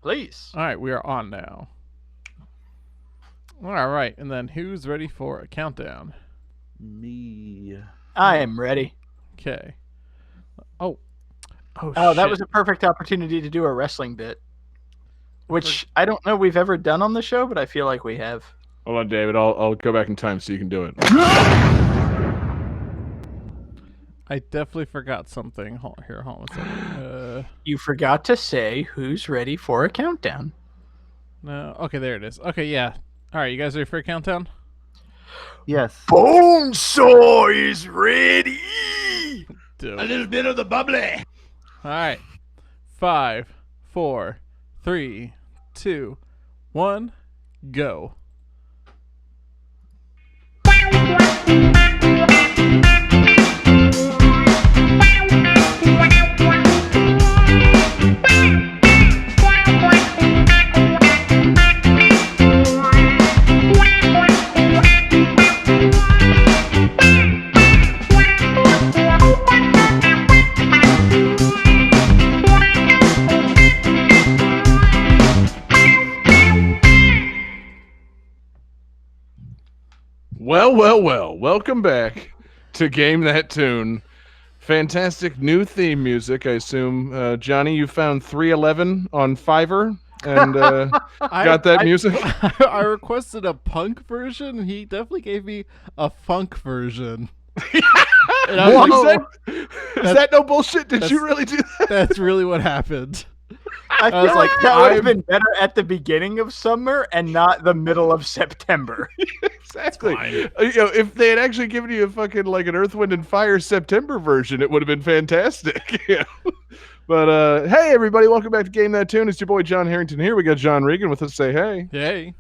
Please. All right, we are on now. All right, and then who's ready for a countdown? Me. I am ready. Okay. Oh, Oh, that shit. was a perfect opportunity to do a wrestling bit. Which I don't know we've ever done on the show, but I feel like we have. Hold on, David. I'll go back in time so you can do it. I definitely forgot something. Hold on a second. You forgot to say who's ready for a countdown. No. Okay, there it is. Okay, yeah. All right, you guys ready for a countdown? Yes. Bonesaw is ready. Dude. A little bit of the bubbly. All right. 5, 4, 3, 2, 1, go. Well. Welcome back to Game That Tune. Fantastic new theme music, I assume. Johnny, you found 311 on Fiverr and got that music? I requested a punk version, and he definitely gave me a funk version. And I was like, is that no bullshit? Did you really do that? That's really what happened. I feel like that would have been better at the beginning of summer and not the middle of September. Exactly. If they had actually given you a fucking like an Earth, Wind, and Fire September version, it would have been fantastic. But hey, everybody, welcome back to Game That Tune. It's your boy John Harrington here. We got John Regan with us. Say hey. Hey.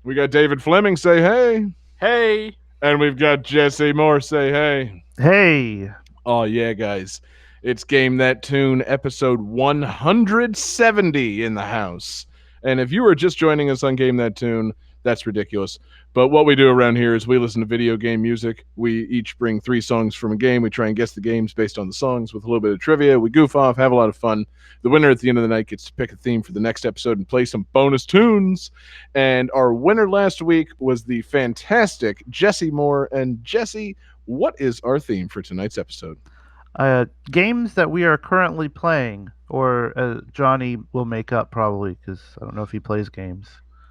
We got David Fleming. Say hey. Hey. And we've got Jesse Moore. Say hey. Hey. Oh yeah, guys. It's Game That Tune, episode 170 in the house. And if you were just joining us on Game That Tune, that's ridiculous. But what we do around here is we listen to video game music. We each bring 3 songs from a game. We try and guess the games based on the songs with a little bit of trivia. We goof off, have a lot of fun. The winner at the end of the night gets to pick a theme for the next episode and play some bonus tunes. And our winner last week was the fantastic Jesse Moore. And Jesse, what is our theme for tonight's episode? Games that we are currently playing, or Johnny will make up probably because I don't know if he plays games.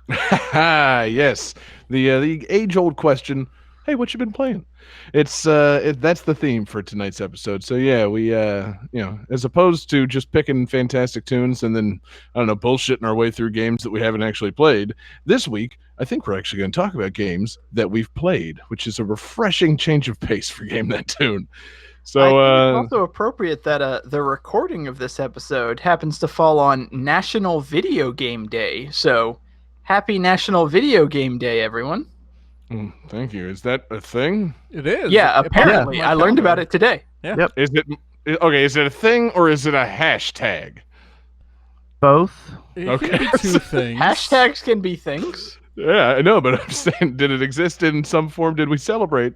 Yes, the age-old question. Hey, what you been playing? It's that's the theme for tonight's episode. So yeah, we as opposed to just picking fantastic tunes and then bullshitting our way through games that we haven't actually played. This week, I think we're actually going to talk about games that we've played, which is a refreshing change of pace for Game That Tune. So it's also appropriate that the recording of this episode happens to fall on National Video Game Day. So, happy National Video Game Day, everyone. Thank you. Is that a thing? It is. Yeah, apparently. I learned about it today. Yeah. Yep. Is it a thing or is it a hashtag? Both. It can be 2 things. Hashtags can be things. Yeah, I know, but I'm saying, did it exist in some form? Did we celebrate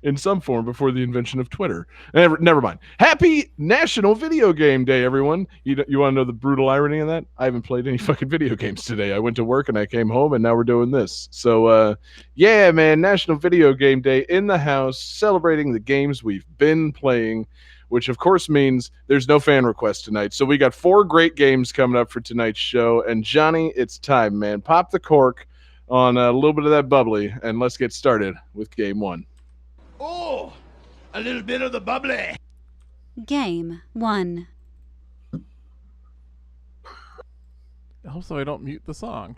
in some form before the invention of Twitter? Never mind. Happy National Video Game Day, everyone. You want to know the brutal irony of that? I haven't played any fucking video games today. I went to work and I came home and now we're doing this. So, yeah, man, National Video Game Day in the house, celebrating the games we've been playing, which of course means there's no fan request tonight. So we got 4 great games coming up for tonight's show. And Johnny, it's time, man. Pop the cork on a little bit of that bubbly and let's get started with game 1. Oh, a little bit of the bubbly. Game 1. Also, I don't mute the song.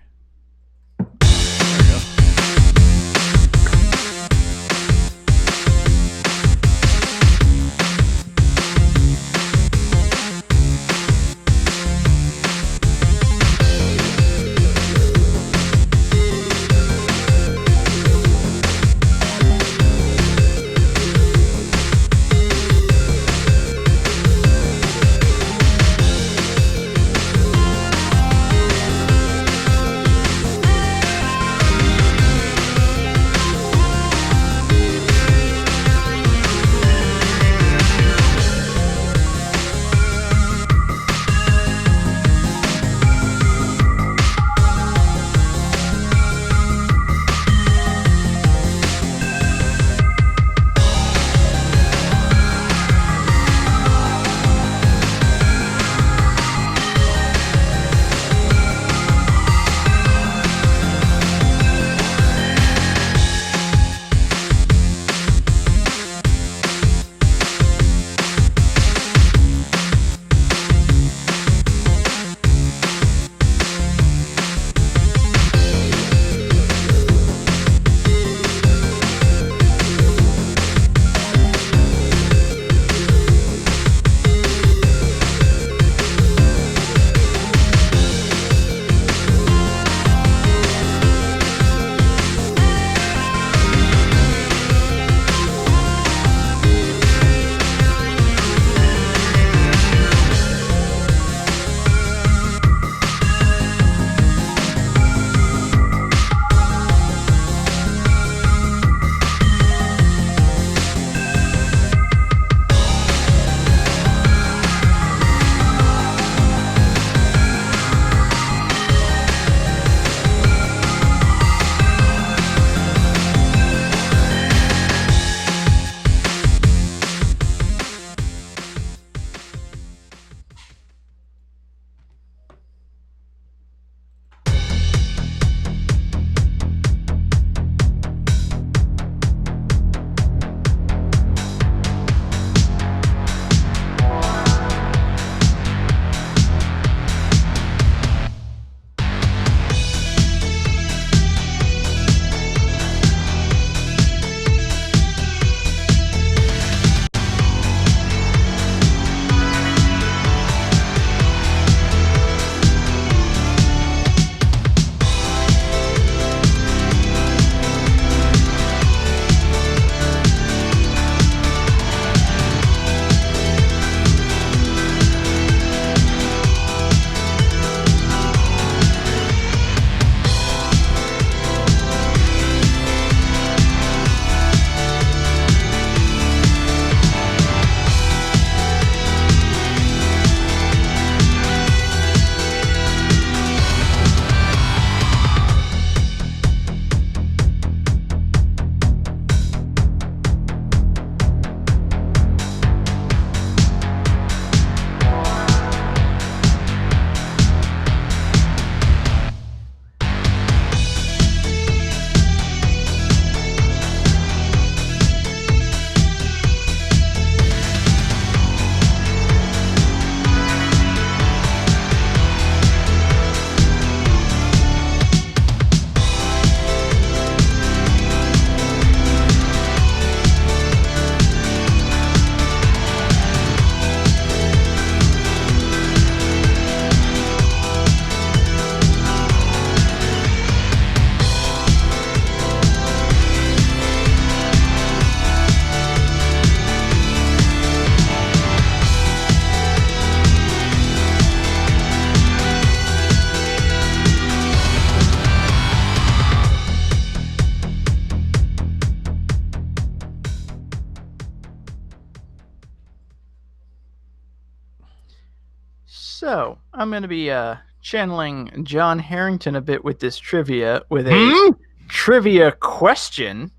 So I'm going to be channeling John Harrington a bit with this trivia with a trivia question.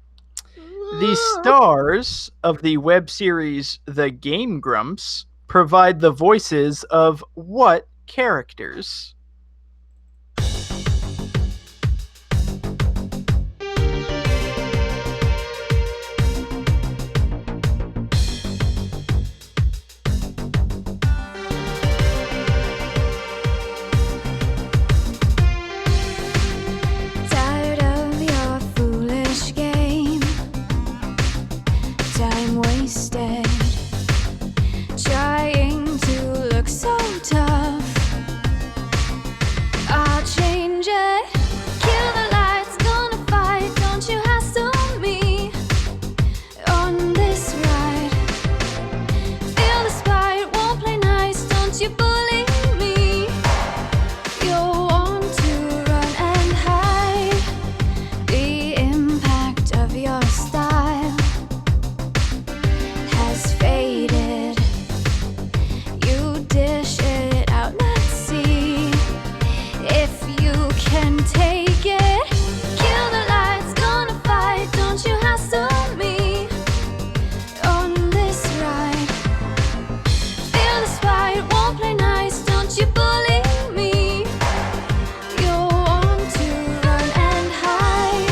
The stars of the web series The Game Grumps provide the voices of what characters? Tired of your foolish game, time wasted, trying to look so tough. I'll change it, kill the lights, gonna fight, don't you hassle me on this ride. Feel the spite, won't play nice, don't you bully me. You'll want to run and hide. The impact of your style has faded. You dish it out, let's see if you can take it. Kill the lights, gonna fight, don't you hassle me on this ride. Feel the spite, won't play nice, don't you bully me. You'll want to run and hide.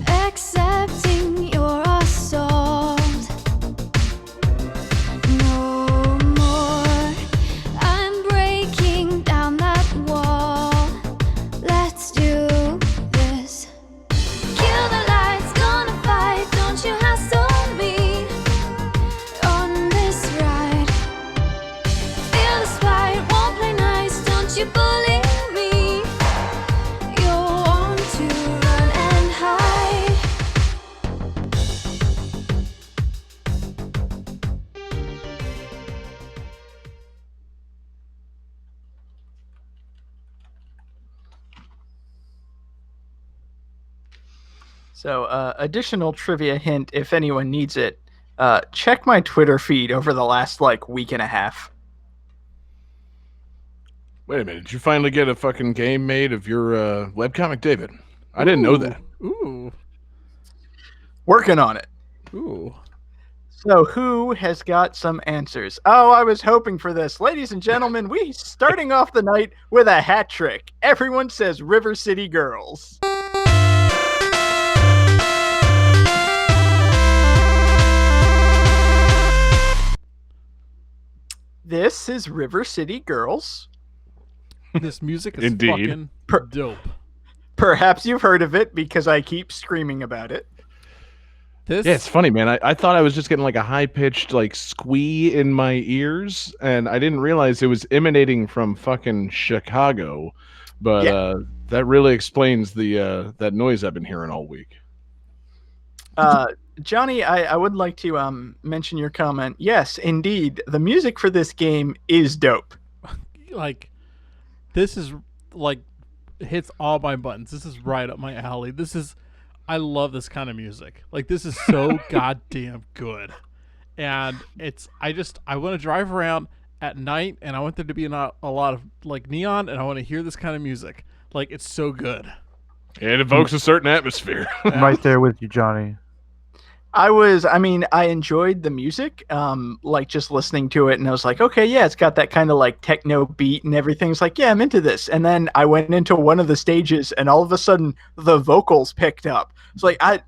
Accepting your assault. No more. I'm breaking down that wall. Let's do this. Kill the lights, gonna fight, don't you hassle me on this ride. Feel the spite, won't play nice, don't you bully me. You'll want to run and hide. So, additional trivia hint if anyone needs it. Check my Twitter feed over the last week and a half. Wait a minute. Did you finally get a fucking game made of your webcomic, David? I didn't know that. Ooh. Working on it. Ooh. So who has got some answers? Oh, I was hoping for this. Ladies and gentlemen, we starting off the night with a hat trick. Everyone says River City Girls. This is River City Girls. This music is Indeed. fucking dope. Perhaps you've heard of it because I keep screaming about it. This Yeah, it's funny, man. I thought I was just getting like a high-pitched squee in my ears, and I didn't realize it was emanating from fucking Chicago. But Yeah. that really explains the that noise I've been hearing all week. Johnny, I would like to mention your comment. Yes, indeed, the music for this game is dope. like this is like hits all my buttons. This is right up my alley. I love this kind of music. Like this is so goddamn good. And I want to drive around at night and I want there to be a lot of neon and I want to hear this kind of music. Like it's so good. It evokes a certain atmosphere. I'm right there with you, Johnny. I enjoyed the music, just listening to it, and I was like, okay, yeah, it's got that kind of techno beat and everything's yeah, I'm into this. And then I went into one of the stages, and all of a sudden, the vocals picked up. It's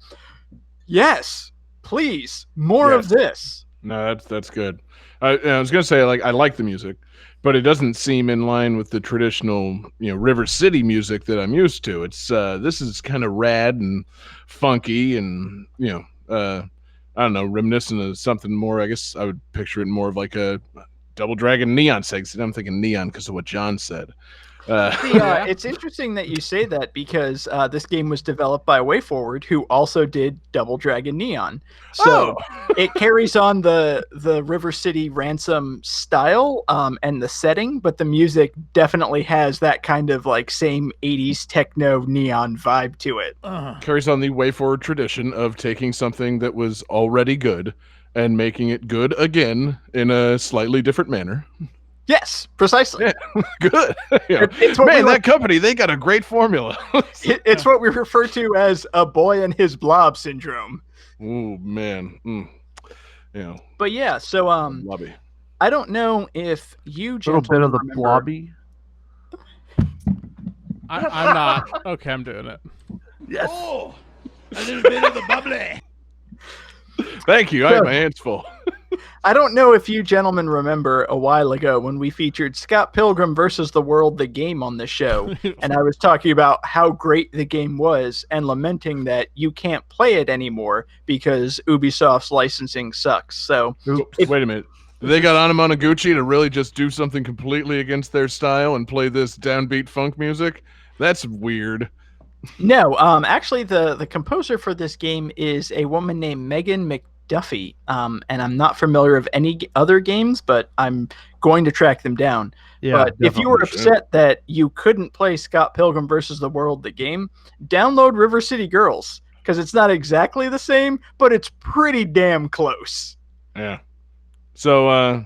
yes, please, more of this. No, that's good. I was gonna say I like the music, but it doesn't seem in line with the traditional River City music that I'm used to. It's this is kind of rad and funky and I don't know, reminiscent of something more. I guess I would picture it more of a Double Dragon Neon sex. I'm thinking neon because of what John said. It's interesting that you say that because this game was developed by WayForward, who also did Double Dragon Neon. So it carries on the River City Ransom style and the setting, but the music definitely has that kind of like same 80s techno neon vibe to it. Carries on the WayForward tradition of taking something that was already good and making it good again in a slightly different manner. Yes, precisely. Yeah, good. It's what Man, that company, they got a great formula. It's what we refer to as a boy and his blob syndrome. Oh, man. Yeah. But yeah, so Blobby. I don't know if you A little bit of the remember... blobby. I'm not. Okay, I'm doing it. Yes. Oh, a little bit of the bubbly. Thank you. I have my hands full. I don't know if you gentlemen remember a while ago when we featured Scott Pilgrim versus the World, the game on the show, and I was talking about how great the game was and lamenting that you can't play it anymore because Ubisoft's licensing sucks. So, Wait a minute. They got Anamanaguchi to really just do something completely against their style and play this downbeat funk music? That's weird. No, actually, the composer for this game is a woman named Megan McDuffie, and I'm not familiar of any other games, but I'm going to track them down. Yeah, but if you were upset that you couldn't play Scott Pilgrim versus the World, the game, download River City Girls, because it's not exactly the same, but it's pretty damn close. Yeah. So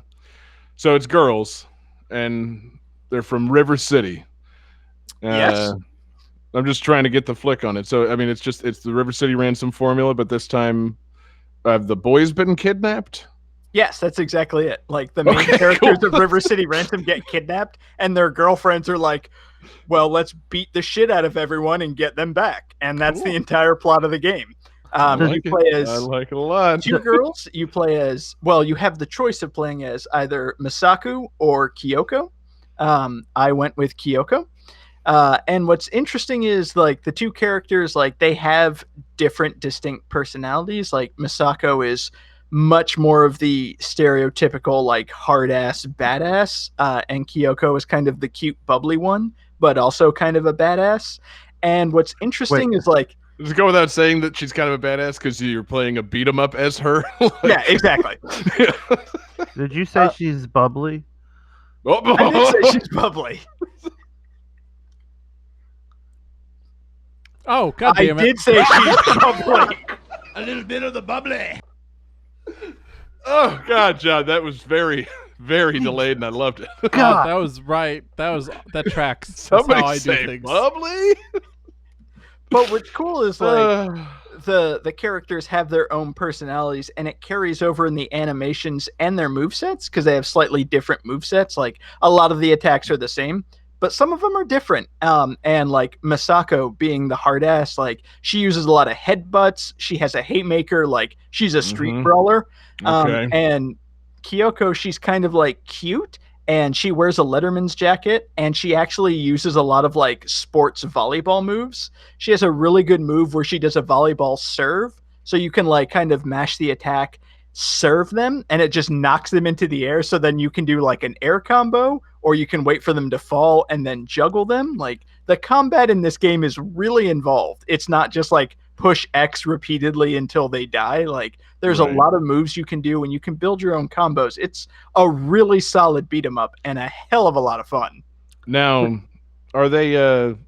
it's girls, and they're from River City. Yes. I'm just trying to get the flick on it. So, I mean, it's the River City Ransom formula, but this time have the boys been kidnapped? Yes, that's exactly it. Like, the main characters of River City Ransom get kidnapped, and their girlfriends are like, well, let's beat the shit out of everyone and get them back. And that's the entire plot of the game. I like it a lot. Two girls. You play as, well, you have the choice of playing as either Misako or Kyoko. I went with Kyoko. And what's interesting is, like, the two characters, like, they have different distinct personalities. Like, Misako is much more of the stereotypical, like, hard-ass badass, and Kyoko is kind of the cute, bubbly one, but also kind of a badass. And what's interesting is, like... Does it go without saying that she's kind of a badass because you're playing a beat-em-up as her? Yeah, exactly. Did you say she's bubbly? I did say she's bubbly. Oh, God damn it. I did say she's bubbly. A little bit of the bubbly. Oh, God, John, that was very, very delayed, and I loved it. God. That was right. That tracks. That's Somebody how I do say things. bubbly? But what's cool is, like, the characters have their own personalities, and it carries over in the animations and their movesets, because they have slightly different movesets. Like, a lot of the attacks are the same, but some of them are different. And, like, Misako being the hard ass, like, she uses a lot of headbutts. She has a haymaker. Like, she's a street brawler. Okay. And Kyoko, she's kind of, like, cute, and she wears a Letterman's jacket, and she actually uses a lot of, like, sports volleyball moves. She has a really good move where she does a volleyball serve, so you can, like, kind of mash the attack, serve them, and it just knocks them into the air, so then you can do, like, an air combo, or you can wait for them to fall and then juggle them. Like, the combat in this game is really involved. It's not just, like, push X repeatedly until they die. Like, there's a lot of moves you can do, and you can build your own combos. It's a really solid beat 'em up and a hell of a lot of fun. Now, are they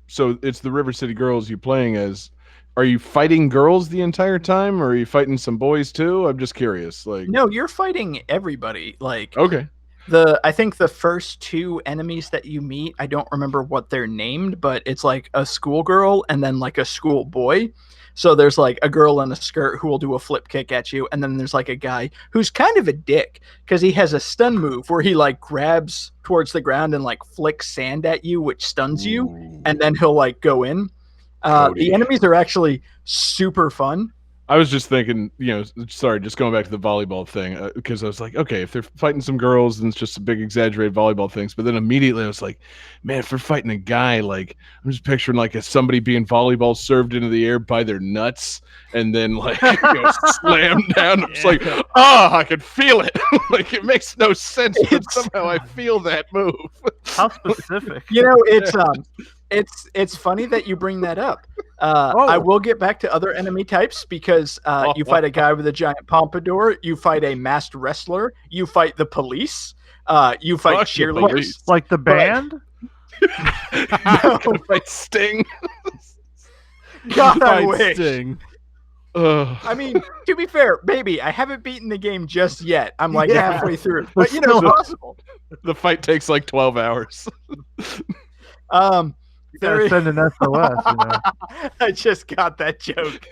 so it's the River City Girls you're playing as. Are you fighting girls the entire time, or are you fighting some boys too? I'm just curious. Like, No, you're fighting everybody. Like, okay. I think the first two enemies that you meet, I don't remember what they're named, but it's like a schoolgirl and then like a schoolboy. So there's like a girl in a skirt who will do a flip kick at you, and then there's like a guy who's kind of a dick because he has a stun move where he like grabs towards the ground and like flicks sand at you, which stuns you, and then he'll like go in. The enemies are actually super fun. I was just thinking, sorry, just going back to the volleyball thing, because I was like, okay, if they're fighting some girls, then it's just some big exaggerated volleyball things. But then immediately I was like, man, if they're fighting a guy, like I'm just picturing like somebody being volleyball served into the air by their nuts and then like slammed down. I'm just like, I could feel it. Like it makes no sense, but somehow I feel that move. How specific? It's funny that you bring that up. I will get back to other enemy types because you fight a guy with a giant pompadour, you fight a masked wrestler, you fight the police, you fight cheerleaders. Like the band? No. Fight Sting. God, I Fight wish. Sting. I mean, to be fair, maybe I haven't beaten the game just yet. I'm like halfway through, but it's possible. The fight takes like 12 hours. You gotta send an SOS. I just got that joke.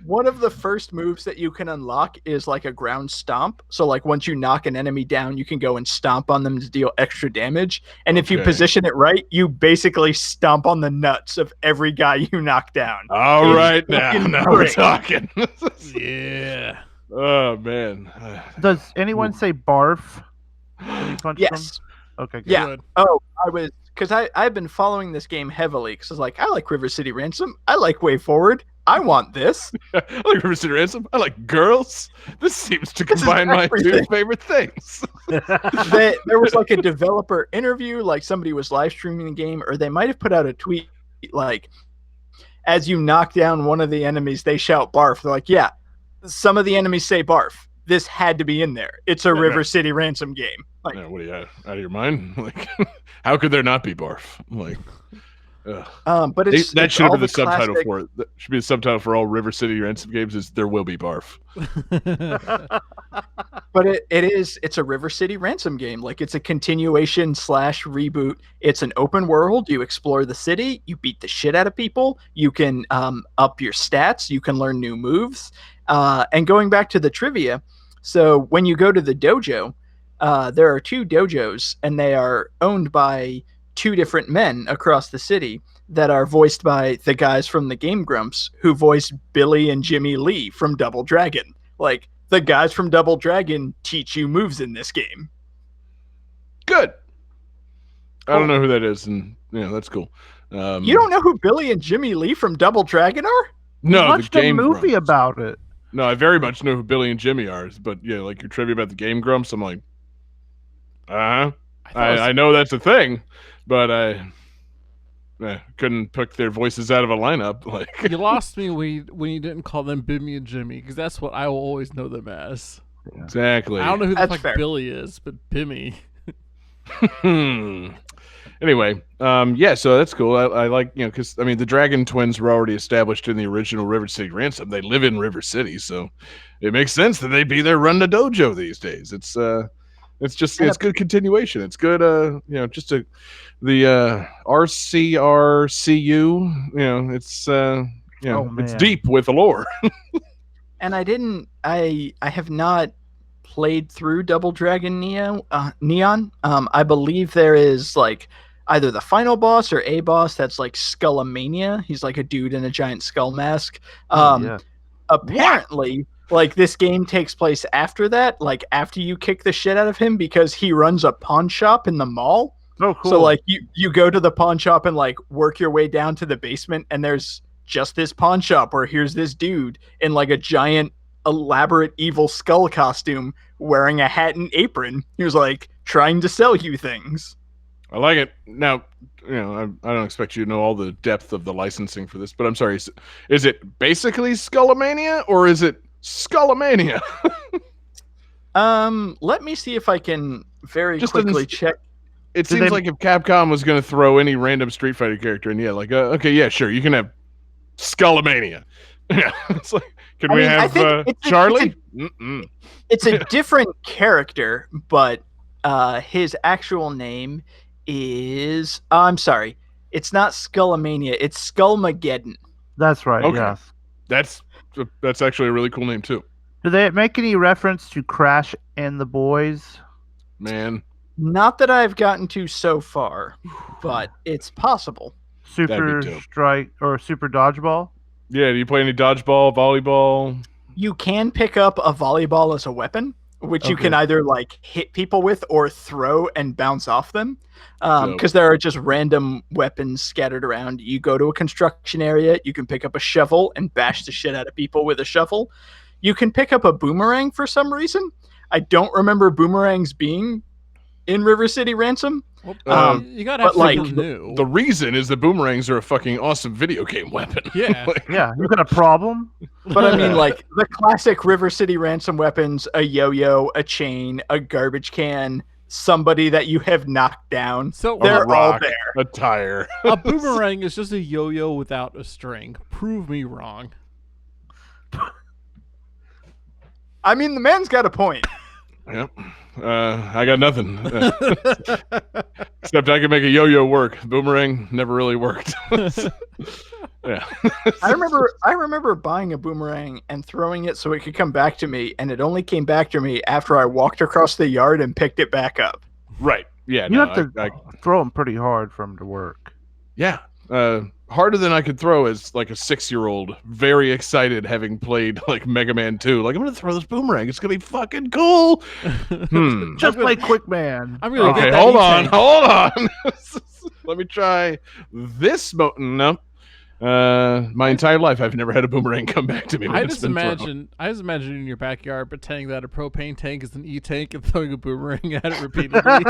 One of the first moves that you can unlock is like a ground stomp. So like once you knock an enemy down, you can go and stomp on them to deal extra damage. And if you position it right, you basically stomp on the nuts of every guy you knock down. All right, now we're talking. Yeah. Oh man. Does anyone say barf when you punch them? Okay, good. Yeah. Oh, I've been following this game heavily because I was like, I like River City Ransom. I like Way Forward. I want this. I like River City Ransom. I like girls. This seems to combine my two favorite things. There was like a developer interview, like somebody was live streaming the game, or they might have put out a tweet like, as you knock down one of the enemies, they shout barf. They're like, yeah, some of the enemies say barf. This had to be in there. It's a River City Ransom game. Like, what are you out of your mind? Like, how could there not be barf? Like, but that should have been the subtitle for it. That should be the subtitle for all River City Ransom games. Is there will be barf. But it's a River City Ransom game. Like it's a continuation / reboot. It's an open world. You explore the city. You beat the shit out of people. You can up your stats. You can learn new moves. And going back to the trivia, so when you go to the dojo, there are 2 dojos, and they are owned by 2 different men across the city that are voiced by the guys from the Game Grumps who voiced Billy and Jimmy Lee from Double Dragon. Like, the guys from Double Dragon teach you moves in this game. Good. I don't know who that is, and that's cool. You don't know who Billy and Jimmy Lee from Double Dragon are? No, I watched a movie about it. No, I very much know who Billy and Jimmy are, but like your trivia about the Game Grumps, I'm like, I know that's a thing, but I couldn't pick their voices out of a lineup. Like you lost me when you didn't call them Bimmy and Jimmy, because that's what I will always know them as. Exactly. I don't know who the fuck Billy is, but Bimmy. Anyway, so that's cool. I like, because the Dragon Twins were already established in the original River City Ransom. They live in River City, so it makes sense that they'd be there running a dojo these days. It's good continuation. It's good, the RCRCU. It's deep with the lore. And I have not played through Double Dragon Neon. I believe there is like either the final boss or a boss that's like Skullomania. He's like a dude in a giant skull mask. Apparently, like this game takes place after that, like after you kick the shit out of him, because he runs a pawn shop in the mall. Oh, cool. So like you go to the pawn shop and like work your way down to the basement, and there's just this pawn shop where here's this dude in like a giant elaborate evil skull costume wearing a hat and apron. He was like trying to sell you things. I like it. Now, I don't expect you to know all the depth of the licensing for this, but I'm sorry. Is it basically Skullomania or is it Skullomania? Let me see if I can quickly check. It seems like if Capcom was going to throw any random Street Fighter character in, sure, you can have Skullomania. Yeah, it's like, can we have Charlie? It's a different character, but his actual name is... I'm sorry. It's not Skullomania. It's Skullmageddon. That's right, okay. Yes. That's actually a really cool name, too. Do they make any reference to Crash and the Boys? Man. Not that I've gotten to so far, but it's possible. Super Strike or Super Dodgeball? Yeah, do you play any dodgeball, volleyball? You can pick up a volleyball as a weapon, which you can Okay. either like hit people with or throw and bounce off them. Dope. Because there are just random weapons scattered around. You go to a construction area, you can pick up a shovel and bash the shit out of people with a shovel. You can pick up a boomerang for some reason. I don't remember boomerangs being in River City Ransom. Well, you gotta have but, like, something new. The reason is that boomerangs are a fucking awesome video game weapon. Yeah. Like, Yeah, you got a problem? But I mean, like the classic River City Ransom weapons: a yo-yo, a chain, a garbage can, somebody that you have knocked down. So They're all rock, there. a tire. a boomerang is just a yo-yo without a string. Prove me wrong. I mean, the man's got a point. Yep. I got nothing. Except I can make a yo-yo work. Boomerang never really worked. Yeah. I remember buying a boomerang and throwing it so it could come back to me, and it only came back to me after I walked across the yard and picked it back up. Right. Yeah. You no, have to throw them pretty hard for them to work. Yeah. Harder than I could throw as like a 6-year-old, very excited having played like Mega Man 2. Like, I'm gonna throw this boomerang. It's gonna be fucking cool. Just play Quick Man. I'm gonna Okay, get that hold on, E-tank. hold on. Let me try this. No. My entire life, I've never had a boomerang come back to me. When I it's just been thrown. imagine in your backyard pretending that a propane tank is an E-tank and throwing a boomerang at it repeatedly.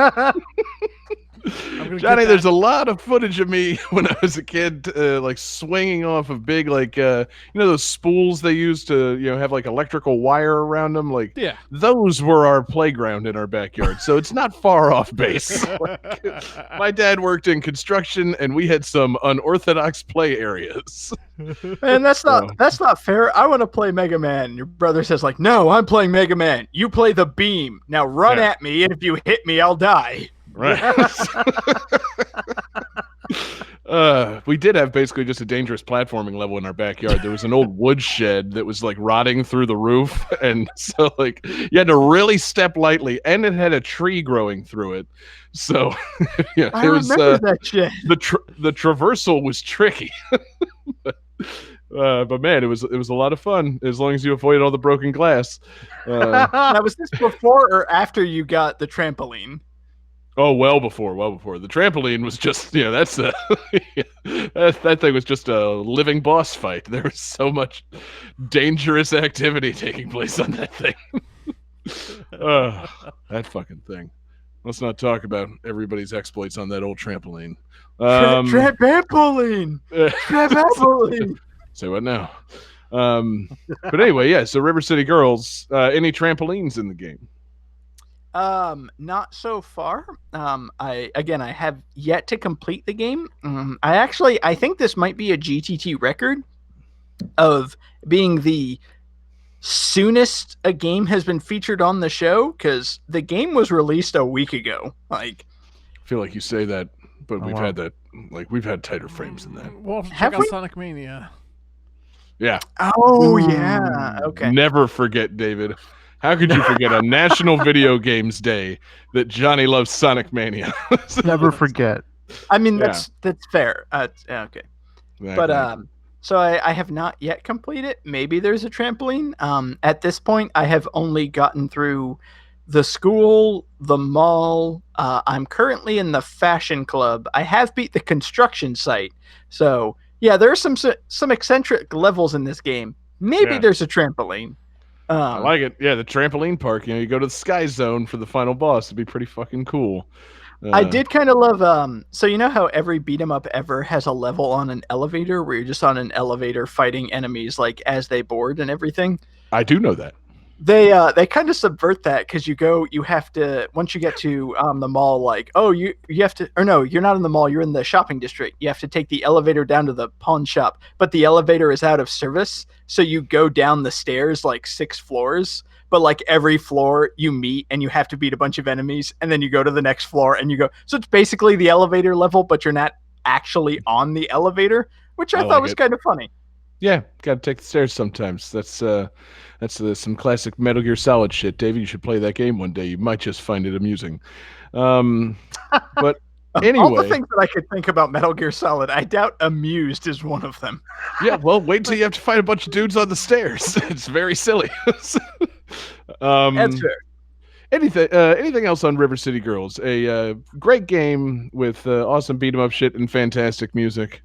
I'm gonna Johnny, get there's that. a lot of footage of me when I was a kid, like swinging off of big, like those spools they used to, have like electrical wire around them. Like, Yeah. those were our playground in our backyard, so it's not far off base. Like, my dad worked in construction, and we had some unorthodox play areas. And that's So- not fair. I want to play Mega Man. Your brother says like, "No, I'm playing Mega Man. You play the beam. Now run Yeah. at me, and if you hit me, I'll die." Right. We did have basically just a dangerous platforming level in our backyard. There was an old woodshed that was like rotting through the roof, and so like you had to really step lightly, and it had a tree growing through it. So yeah, I it was remember that shit. the traversal was tricky. But man, it was a lot of fun as long as you avoided all the broken glass. Now, was this before or after you got the trampoline? Oh, well before. The trampoline was just, that's that thing was just a living boss fight. There was so much dangerous activity taking place on that thing. That fucking thing. Let's not talk about everybody's exploits on that old trampoline. Trampoline! Trampoline! Say what now? But anyway, yeah, so River City Girls, any trampolines in the game? Not so far. I have yet to complete the game. I think this might be a GTT record of being the soonest a game has been featured on the show, because the game was released a week ago. Like, I feel like you say that, but we've wow. had that, like, we've had tighter frames than that. Well, check Have out we? Sonic Mania. Yeah. oh yeah, okay. Never forget, David. How could you forget on National Video Games Day that Johnny loves Sonic Mania? Never forget. I mean, Yeah. that's fair. Okay. But so I have not yet completed. Maybe there's a trampoline. At this point, I have only gotten through the school, the mall. I'm currently in the fashion club. I have beat the construction site. So yeah, there are some eccentric levels in this game. Maybe Yeah. there's a trampoline. I like it. Yeah, the trampoline park. You go to the Sky Zone for the final boss. It'd be pretty fucking cool. I did kind of love. So you know how every beat 'em up ever has a level on an elevator where you're just on an elevator fighting enemies like as they board and everything. I do know that. They kind of subvert that, because you have to, once you get to the mall, like, oh, you have to, or no, you're not in the mall, you're in the shopping district. You have to take the elevator down to the pawn shop, but the elevator is out of service, so you go down the stairs like 6 floors. But like every floor you meet and you have to beat a bunch of enemies, and then you go to the next floor and you go. So it's basically the elevator level, but you're not actually on the elevator, which I I thought like was it. kind of funny. Yeah, got to take the stairs sometimes. That's some classic Metal Gear Solid shit. David, you should play that game one day. You might just find it amusing. But Of all the Anyway, things that I could think about Metal Gear Solid, I doubt amused is one of them. yeah. Well, wait till you have to fight a bunch of dudes on the stairs. It's very silly. That's fair. Anything else on River City Girls? A great game with awesome beat 'em up shit and fantastic music.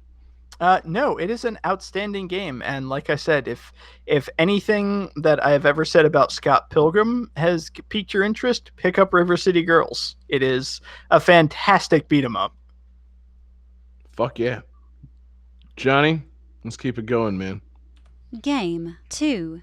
No, it is an outstanding game, and like I said, if anything that I have ever said about Scott Pilgrim has piqued your interest, pick up River City Girls. It is a fantastic beat 'em up. Fuck yeah, Johnny. Let's keep it going, man. Game 2.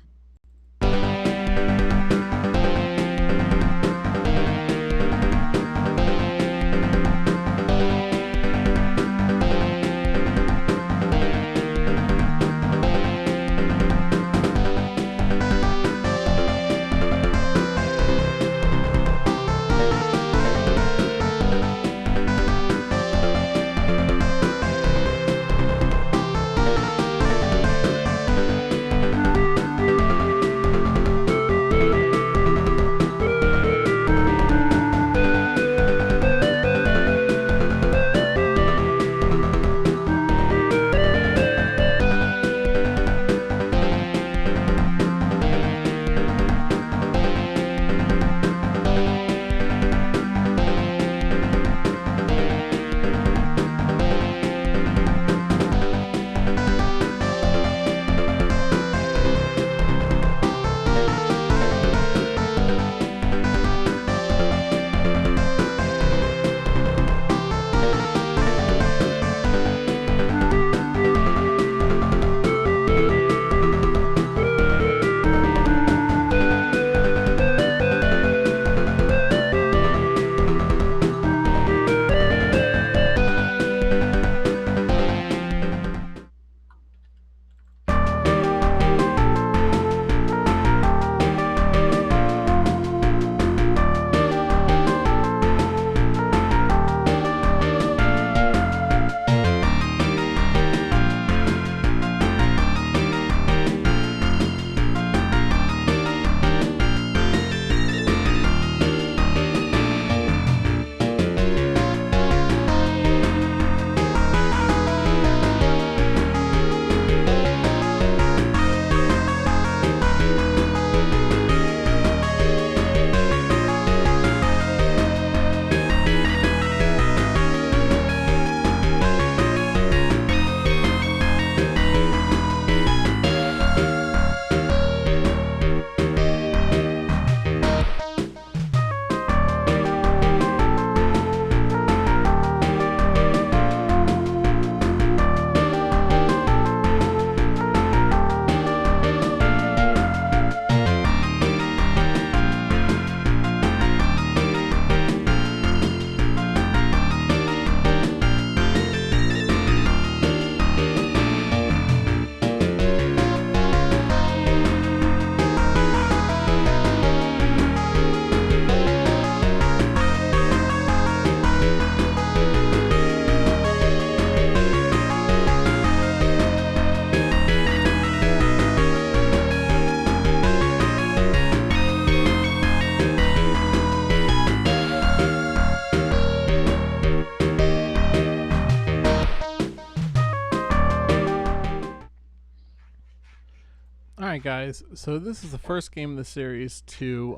Alright, guys, so this is the first game in the series to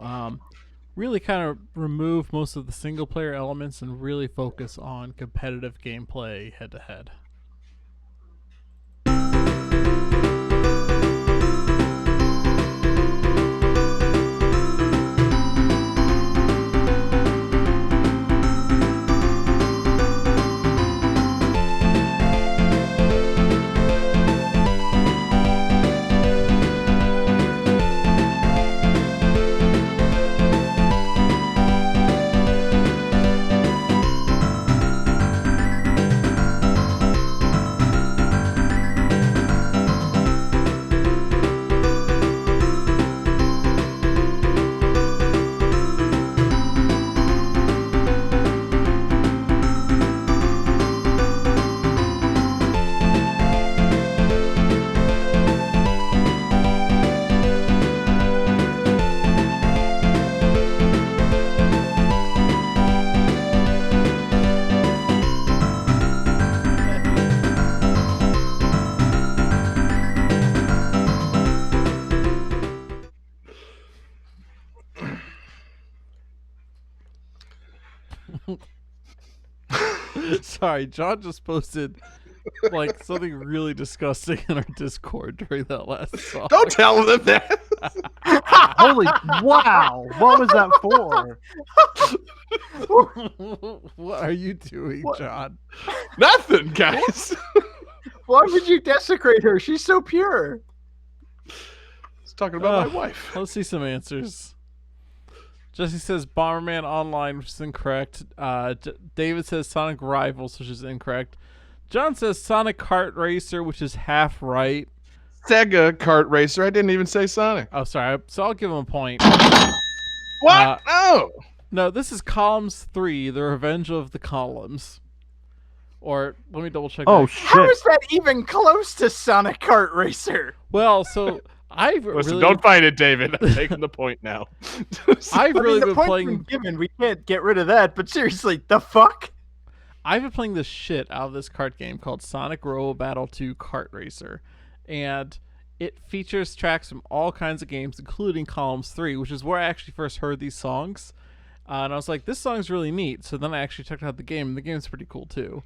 really kind of remove most of the single player elements and really focus on competitive gameplay head to head. Sorry, John just posted like something really disgusting in our Discord during that last song. Don't tell them that. Holy wow! What was that for? What are you doing, John? Nothing, guys. Why would you desecrate her? She's so pure. It's talking about my wife. Let's see some answers. Jesse says Bomberman Online, which is incorrect. David says Sonic Rivals, which is incorrect. John says Sonic Kart Racer, which is half right. Sega Kart Racer. I didn't even say Sonic. Oh, sorry. So I'll give him a point. What? No. No, this is Columns 3, The Revenge of the Columns. Or, let me double check. Oh, that. How is shit. that even close to Sonic Kart Racer? Well, so I've Listen, really... don't fight it, David. I'm taking the point now. I've I really mean, the been point's playing... been given. We can't get rid of that. But seriously, the fuck? I've been playing the shit out of this kart game called Sonic Robo Battle 2 Kart Racer. And it features tracks from all kinds of games, including Columns 3, which is where I actually first heard these songs. And I was like, this song's really neat. So then I actually checked out the game, and the game's pretty cool too.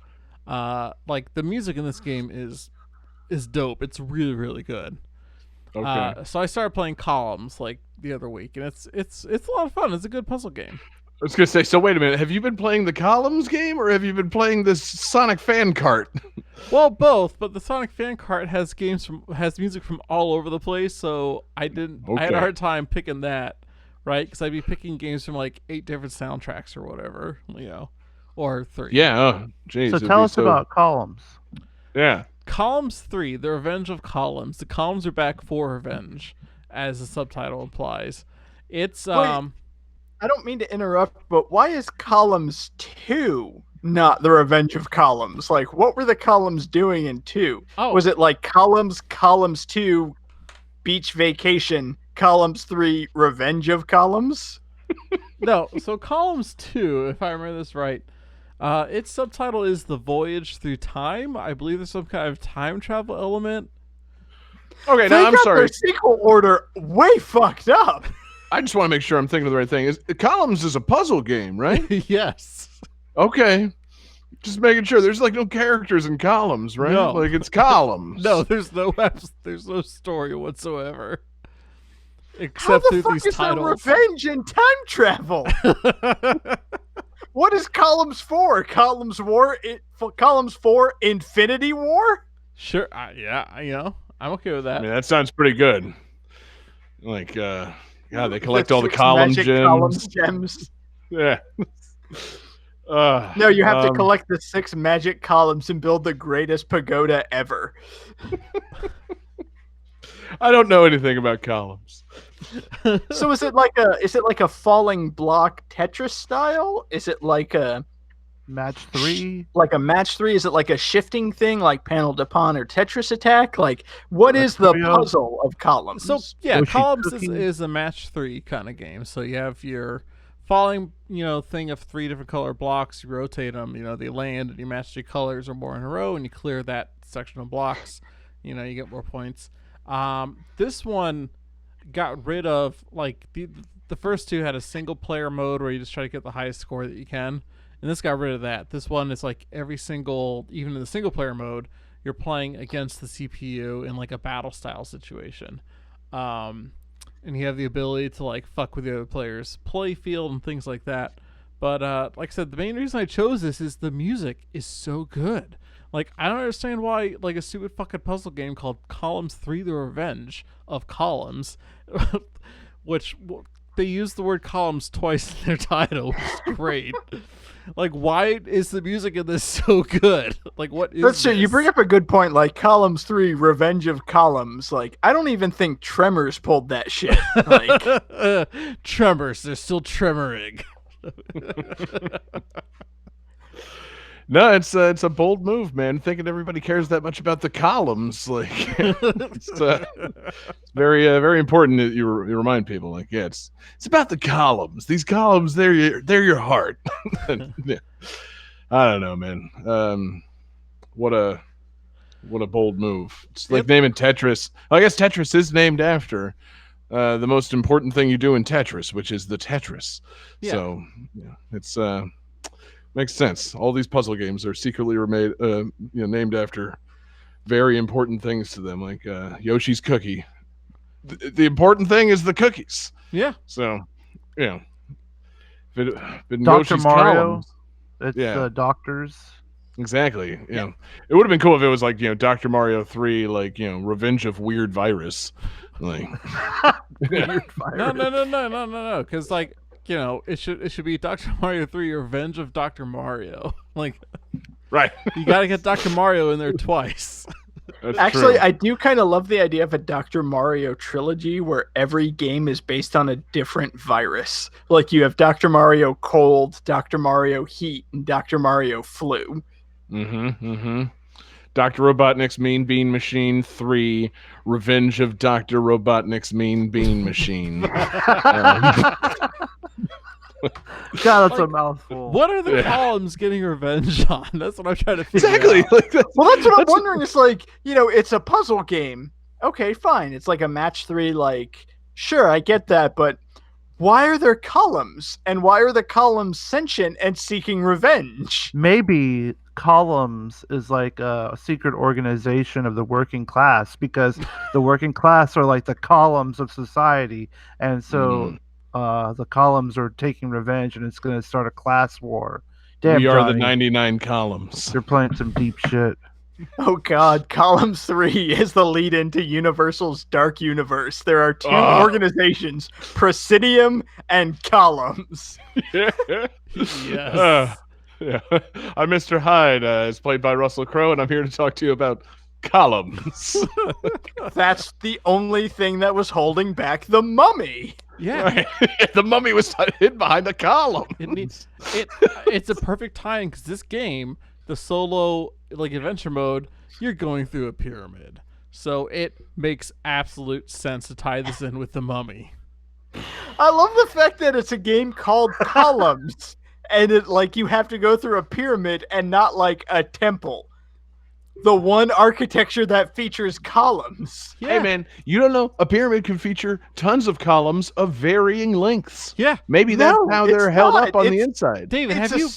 Like the music in this game is dope. It's really, really good. Okay. So I started playing Columns like the other week, and it's a lot of fun. It's a good puzzle game. I was gonna say. So wait a minute. Have you been playing the Columns game, or have you been playing this Sonic fan cart? Well, both, but the Sonic fan cart has music from all over the place, so I had Okay. a hard time picking that, right? Because I'd be picking games from like 8 different soundtracks or whatever, or 3. Yeah. Oh, geez. So it'd tell be us about columns. Yeah. Columns 3, The Revenge of Columns. The columns are back for revenge, as the subtitle implies. It's I don't mean to interrupt, but why is Columns 2 not the Revenge of Columns? Like, what were the columns doing in 2? Oh. Was it like Columns 2, Beach Vacation, Columns 3, Revenge of Columns? No, so Columns 2, if I remember this right, its subtitle is The Voyage Through Time. I believe there's some kind of time travel element. Okay. They Now I'm got sorry. their sequel order way fucked up. I just want to make sure I'm thinking of the right thing. Columns is a puzzle game, right? Yes. Okay. Just making sure. There's like no characters in columns, right? No. Like it's columns. No, there's no story whatsoever. How Except the through fuck these is there titles. revenge and time travel? What is Columns 4? Columns 4, Infinity War? Sure, yeah, I'm okay with that. I mean, that sounds pretty good. Like, yeah, they collect The all the 6 column magic gems. Columns gems. Yeah. No, you have to collect the 6 magic columns and build the greatest pagoda ever. I don't know anything about columns. So is it like a falling block Tetris style? Is it like a Match 3. match 3? Is it like a shifting thing like Panel de Pon or Tetris Attack? Like, what is the Trio. puzzle of columns? So yeah, Yoshi columns cooking. is a match 3 kind of game. So you have your falling, thing of 3 different color blocks. You rotate them. They land, and you match 3 colors or more in a row, and you clear that section of blocks. You get more points. This one got rid of like the first 2 had a single player mode where you just try to get the highest score that you can. And this got rid of that. This one is like even in the single player mode, you're playing against the CPU in like a battle style situation. And you have the ability to like fuck with the other players' play field and things like that. But like I said, the main reason I chose this is the music is so good. Like, I don't understand why like a stupid fucking puzzle game called Columns 3: The Revenge of Columns, which they use the word columns twice in their title, which is great. Like, why is the music in this so good? Like, what is That's true. You this? bring up a good point. Like Columns 3, Revenge of Columns. Like, I don't even think Tremors pulled that shit. Like, Tremors. They're still tremoring. No, it's a bold move, man. Thinking everybody cares that much about the columns, like it's very very important that you remind people. Like, yeah, it's about the columns. These columns, they're your heart. Yeah. I don't know, man. What a bold move. It's like naming Tetris. I guess Tetris is named after the most important thing you do in Tetris, which is the Tetris. Yeah. So yeah, it's Makes sense. All these puzzle games are secretly named after very important things to them, like Yoshi's Cookie. The important thing is the cookies. Yeah. So, yeah. If it been Dr. Yoshi's Mario. Columns, It's Yeah. doctors. exactly. Yeah. It would have been cool if it was like, Dr. Mario 3, like, Revenge of Weird Virus. Like, Weird No, virus. no. Because like it should be Dr. Mario 3: Revenge of Dr. Mario. Like right. you got to get Dr. Mario in there twice. That's Actually, true. I do kind of love the idea of a Dr. Mario trilogy where every game is based on a different virus. Like you have Dr. Mario Cold, Dr. Mario Heat, and Dr. Mario Flu. Dr. Robotnik's Mean Bean Machine 3, Revenge of Dr. Robotnik's Mean Bean Machine. God, that's a mouthful. What are the Yeah. columns getting revenge on? That's what I'm trying to figure Exactly. out. Like Well, that's what I'm wondering. It's like, it's a puzzle game. Okay, fine. It's like a match 3, like, sure, I get that, but why are there columns? And why are the columns sentient and seeking revenge? Maybe Columns is like a secret organization of the working class, because the working class are like the columns of society, and so the columns are taking revenge, and it's going to start a class war. Damn, we are the Johnny, 99 columns. you're playing some deep shit. Oh god, Column 3 is the lead into Universal's Dark Universe. There are 2 Ah. organizations, Presidium and Columns. Yes. Yeah. I'm Mr. Hyde, as played by Russell Crowe, and I'm here to talk to you about columns. That's the only thing that was holding back the mummy. Yeah. Right. The mummy was hid behind the column. It's a perfect time because this game, the solo like adventure mode, you're going through a pyramid, so it makes absolute sense to tie this in with the mummy. I love the fact that it's a game called Columns, and it like you have to go through a pyramid and not like a temple. The one architecture that features columns. Yeah. Hey, man, you don't know a pyramid can feature tons of columns of varying lengths. Yeah, Maybe that's No, how it's they're held not. up on the It's- inside. David, It's have you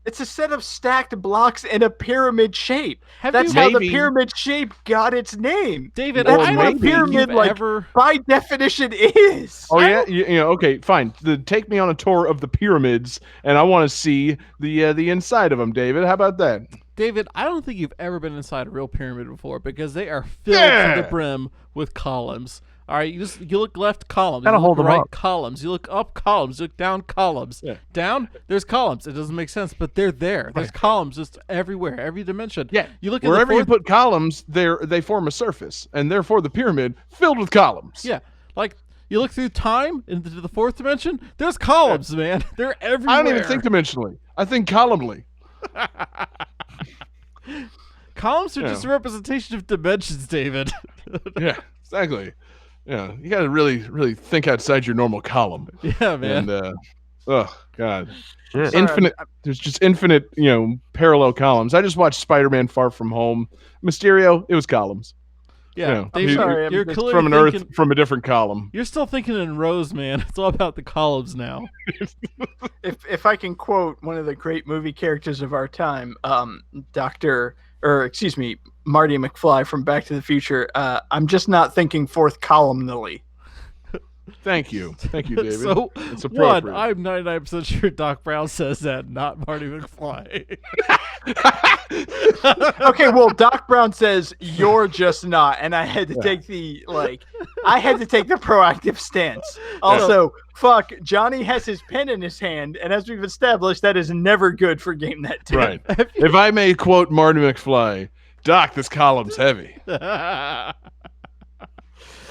it's a set of stacked blocks in a pyramid shape. have That's you how the Maybe. pyramid shape got its name. David? That's I what a don't think pyramid, you've like, ever. By definition is. Oh yeah, okay, fine. Take me on a tour of the pyramids, and I want to see the inside of them, David. How about that? David, I don't think you've ever been inside a real pyramid before because they are filled Yeah. to the brim with columns. All right, you look left, columns. Gotta You hold look 'em right, up. columns. You look up, columns. You look down, columns. Yeah. Down, there's columns. It doesn't make sense, but they're there. There's columns just everywhere, every dimension. Yeah, You look at wherever the you fourth, put columns, they form a surface, and therefore the pyramid filled with columns. Yeah, like you look through time into the fourth dimension. There's columns, man. They're everywhere. I don't even think dimensionally. I think columnly. columns are Yeah. just a representation of dimensions, David. Yeah, exactly. Yeah, you got to really think outside your normal column. Yeah, man. And oh god, Shit. infinite. There's just infinite, parallel columns. I just watched Spider-Man: Far From Home. Mysterio, it was columns. Yeah, I'm David, sorry, you're I'm clearly From an thinking, Earth, from a different column. You're still thinking in rows, man. It's all about the columns now. If I can quote one of the great movie characters of our time, Marty McFly from Back to the Future, I'm just not thinking fourth columnally. Thank you, David. So, it's one, appropriate. I'm 99% sure Doc Brown says that, not Marty McFly. Okay, well, Doc Brown says you're just not, and I had to take the proactive stance. Also, fuck, Johnny has his pen in his hand, and as we've established, that is never good for Game Net 2. Right. If I may quote Marty McFly, Doc, this column's heavy.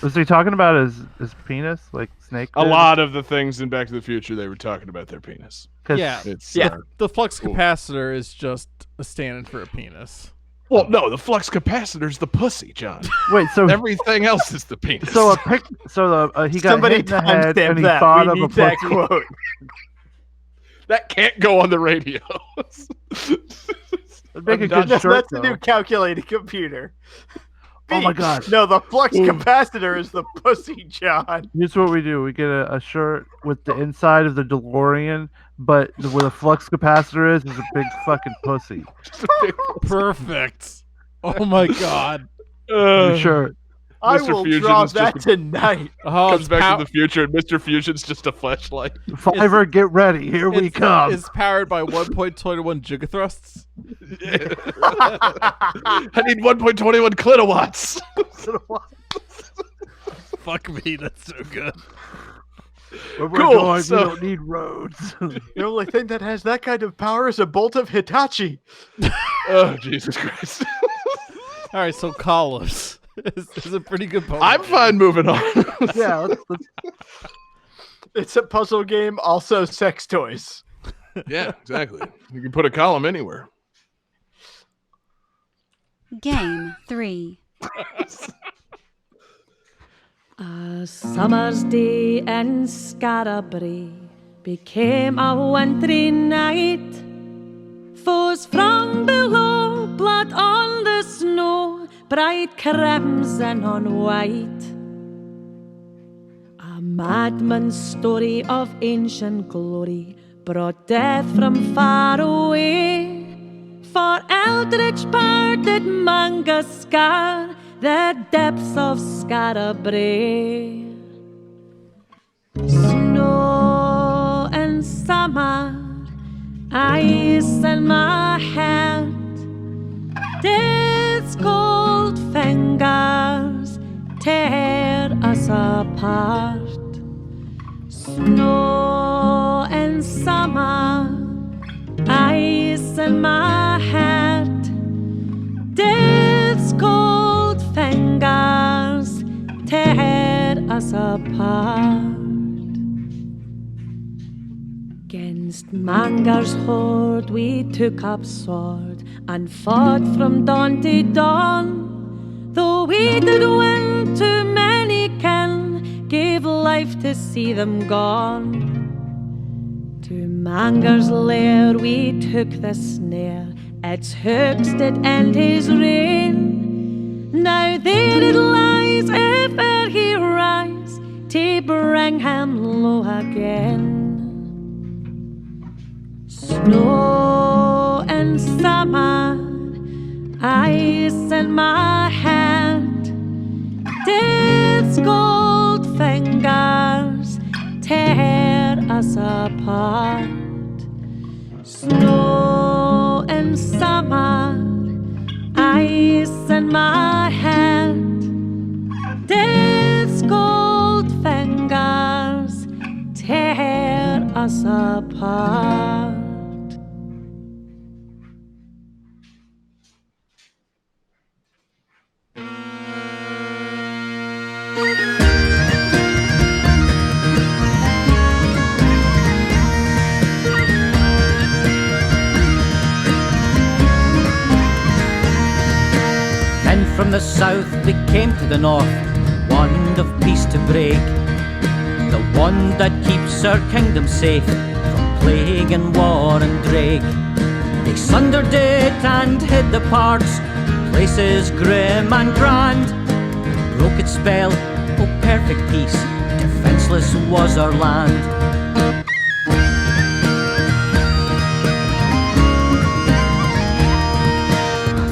Was he talking about his penis, like Snake? A did? lot of the things in Back to the Future, they were talking about their penis. 'Cause- Yeah. It's Yeah. The flux Cool. capacitor is just a stand-in for a penis. Well, no, the flux capacitor's the pussy, John. Wait, so Everything else is the penis. he got Somebody hit in the head timestamp and he that. thought We of a need that pussy. quote. that can't go on the radio. It'd make a I'm good done. short, That's a though. new calculated computer. Oh my God. No, the flux capacitor is the pussy, John. Here's what we do. We get a shirt with the inside of the DeLorean, but where the flux capacitor is a big fucking pussy. Perfect. Oh my God. Your shirt. I Mr. will Fusion draw is just that tonight. Oh, Comes it's back to the future, and Mr. Fusion's just a flashlight. Fiverr, get ready. Here we come. It's powered by 1.21 gigathrusts. I need 1.21 kilowatts. Fuck me, that's so good. Where we're Cool, going, so- we don't need roads. The only thing that has that kind of power is a bolt of Hitachi. Oh, Jesus Christ. All right, so columns is a pretty good poem. I'm fine moving on. Yeah, let's It's a puzzle game, also sex toys. Yeah, exactly. You can put a column anywhere. Game 3. A summer's day in Scarabray became a wintry night. Foes from below, blood on the snow, bright crimson on white. A madman's story of ancient glory brought death from far away. For eldritch power did Manga scar the depths of Scarabray. Snow and summer, ice in my hand, death's cold fingers tear us apart. Snow and summer, ice in my hand, death's cold fingers tear us apart. Against Mangar's horde we took up sword and fought from dawn to dawn. Though we did win too many kin, gave life to see them gone. To Mangar's lair we took the snare, its hooks did end his reign. Now there it lies, if e'er he rise, to bring him low again. Snow and summer, ice in my hand, death's gold fingers tear us apart. Snow and summer, ice in my hand, death's gold fingers tear us apart. Men from the south, they came to the north, wand of peace to break, the wand that keeps our kingdom safe from plague and war and drake. They sundered it and hid the parts, places grim and grand, broke its spell, oh perfect peace, defenceless was our land.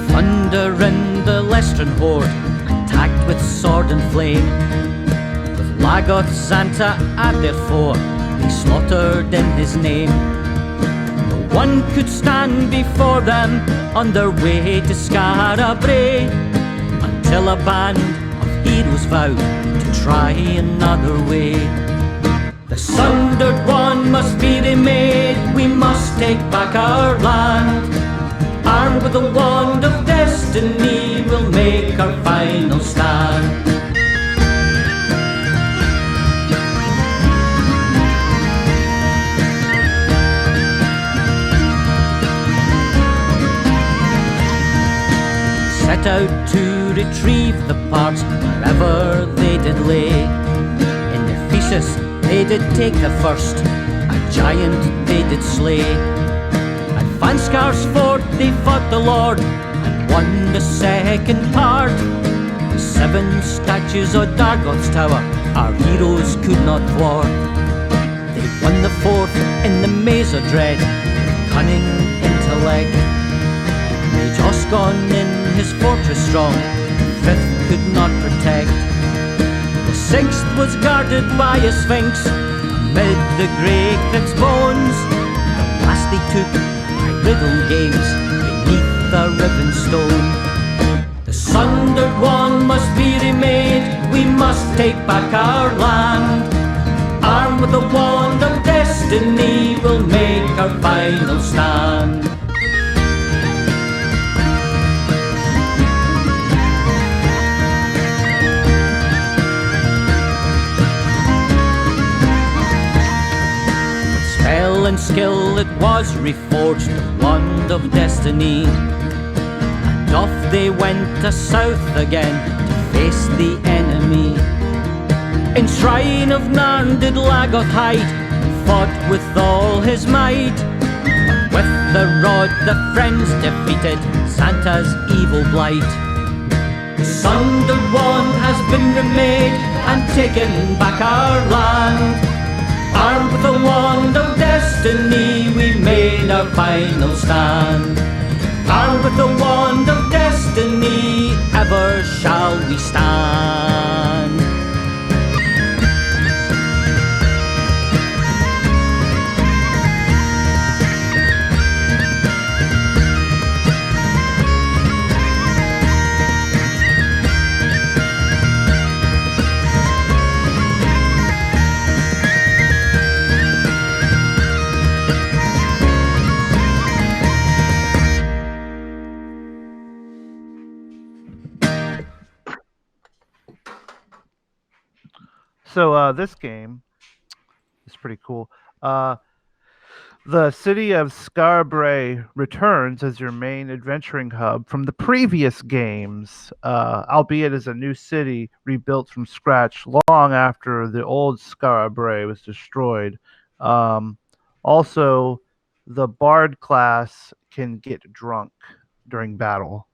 Thunder in the Lestran horde, attacked with sword and flame, with Lagoth's Xanta at their fore, they slaughtered in his name. No one could stand before them on their way to Scarabray, until a band of heroes vowed to try another way. The sundered one must be remade, we must take back our land. Armed with the wand of destiny, we'll make our final stand. Set out to retrieve the parts wherever they did lay. In Ephesus they did take the first, a giant they did slay. Vanskar's fort they fought the Lord and won the second part. 7 statues of Dargoth's tower our heroes could not thwart. They won the 4th in the maze of dread, cunning intellect. Mage Osgon in his fortress strong, the 5th could not protect. The 6th was guarded by a sphinx amid the grey crypt's bones. The last they took by riddle games beneath the riven stone. The sundered one must be remade, we must take back our land. Armed with the wand of destiny, we'll make our final stand. With spell and skill it was reforged, the wand of destiny. And off they went to south again to face the enemy. In shrine of Narn did Lagoth hide, fought with all his might. But with the rod the friends defeated Santa's evil blight. The sundered one has been remade and taken back our land. Armed with the wand of destiny, we made our final stand. Armed with the wand of destiny, ever shall we stand. So this game is pretty cool. The city of Scarbray returns as your main adventuring hub from the previous games, albeit as a new city rebuilt from scratch long after the old Scarbray was destroyed. Also, the Bard class can get drunk during battle.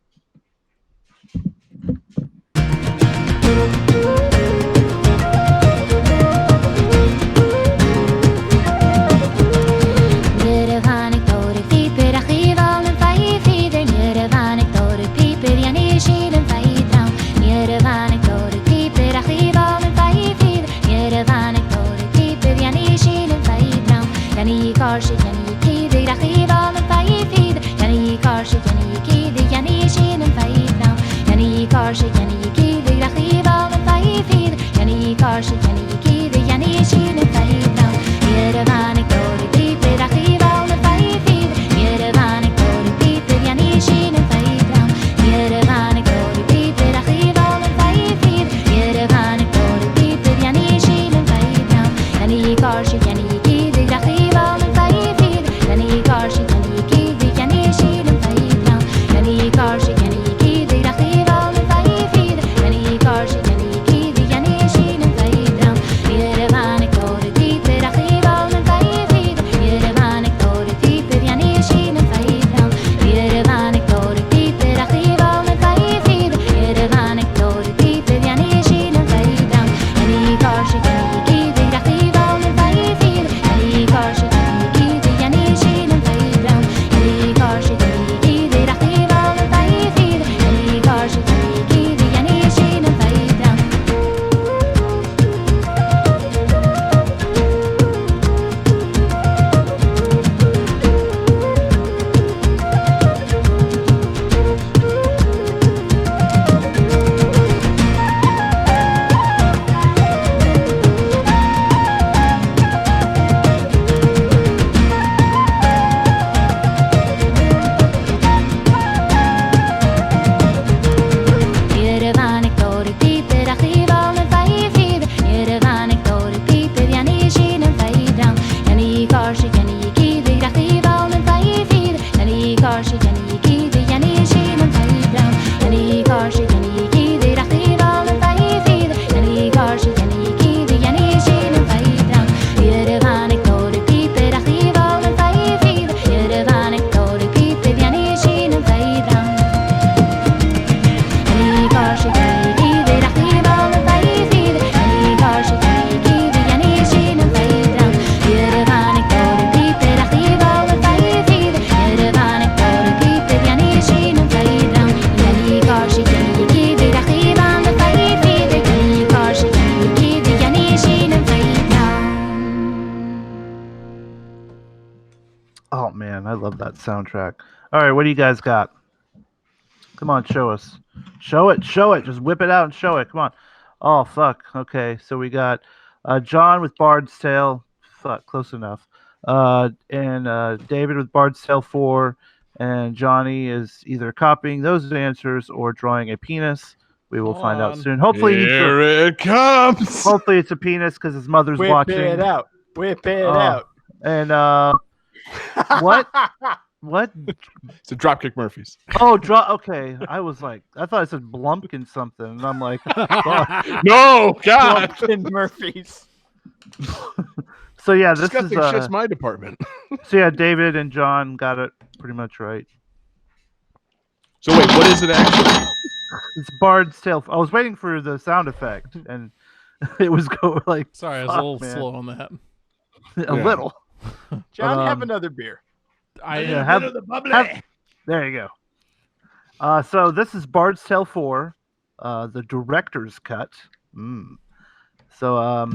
Oh man, I love that soundtrack. All right, what do you guys got? Come on, show us. Show it. Just whip it out and show it. Come on. Oh fuck. Okay, so we got John with Bard's Tale. Fuck, close enough. And David with Bard's Tale 4, and Johnny is either copying those answers or drawing a penis. We will find out on. soon. Hopefully, Here it comes. hopefully it's a penis because his mother's Whip watching. it out. Whip it out. And what? What? It's a Dropkick Murphys. Oh, okay. I was like, I thought I said Blumpkin something, and I'm like, fuck. No, God. Blumpkin Murphys. So yeah, this Disgusting is shit's my department. so yeah, David and John got it pretty much right. So wait, what is it actually? It's Bard's Tale. I was waiting for the sound effect, and it was going like. Sorry, I was a fuck, little man. slow on that. A little. John, But, have another beer. I Yeah, A have- bit of the bubbly. There you go. So this is Bard's Tale 4, the director's cut. So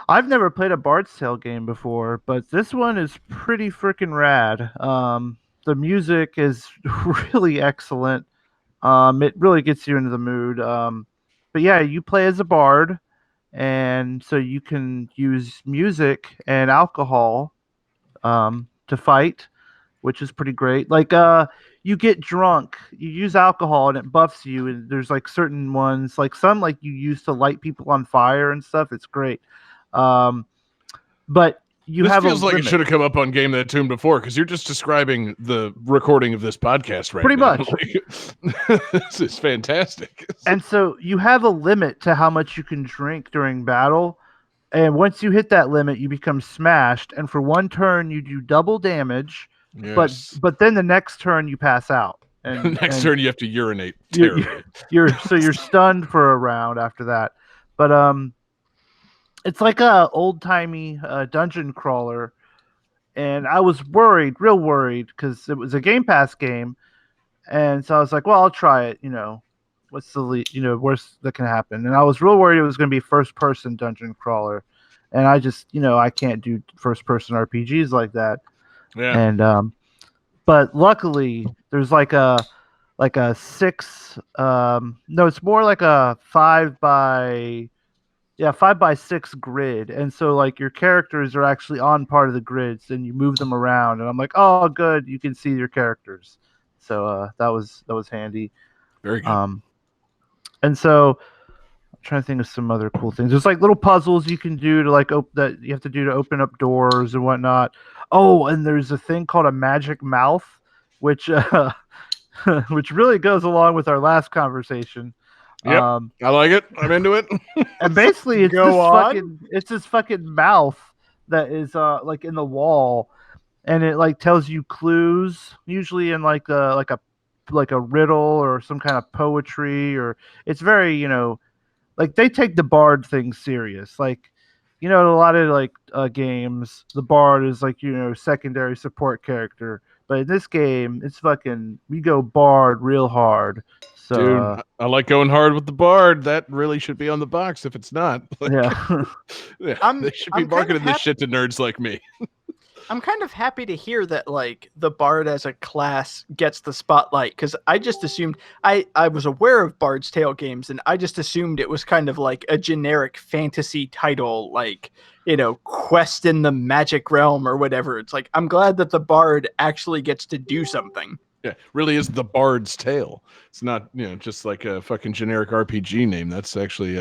I've never played a Bard's Tale game before, but this one is pretty freaking rad. The music is really excellent. It really gets you into the mood. But yeah, you play as a bard, and so you can use music and alcohol to fight, which is pretty great. Like you get drunk, you use alcohol and it buffs you, and there's like certain ones, like some like you use to light people on fire and stuff. It's great. But you This have feels a like it limit. should have come up on Game That Tune before, because you're just describing the recording of this podcast right Pretty now. much. This is fantastic. And so you have a limit to how much you can drink during battle. And once you hit that limit, you become smashed. And for one turn, you do double damage. Yes. But then the next turn, you pass out. And Next and turn, you have to urinate. You're- Terribly. you're stunned for a round after that. But it's like a old timey dungeon crawler. And I was worried, real worried, because it was a Game Pass game. And so I was like, well, I'll try it. What's the worst that can happen? And I was real worried it was going to be first person dungeon crawler, and I just I can't do first person RPGs like that. Yeah. And but luckily there's like a 6 no, it's more like a 5x6 grid, and so like your characters are actually on part of the grids and you move them around, and I'm like, oh good, you can see your characters. So that was handy. Very good. And so I'm trying to think of some other cool things. There's like little puzzles you can do to like that you have to do to open up doors and whatnot. Oh, and there's a thing called a magic mouth, which which really goes along with our last conversation. Yep. I like it. I'm into it. And basically it's Go this on. this fucking mouth that is like in the wall, and it like tells you clues, usually in like a riddle or some kind of poetry, or it's very like they take the bard thing serious. Like in a lot of like games, the bard is like secondary support character, but in this game it's fucking we go bard real hard. So Dude, I like going hard with the bard. That really should be on the box if it's not. Like, yeah. yeah, they should be I'm kind of marketing this happy- shit to nerds like me. I'm kind of happy to hear that like the bard as a class gets the spotlight, because I just assumed I was aware of Bard's Tale games, and I just assumed it was kind of like a generic fantasy title, like Quest in the Magic Realm or whatever. It's like I'm glad that the bard actually gets to do something. Yeah, really is the Bard's Tale. It's not, just like a fucking generic RPG name. That's actually,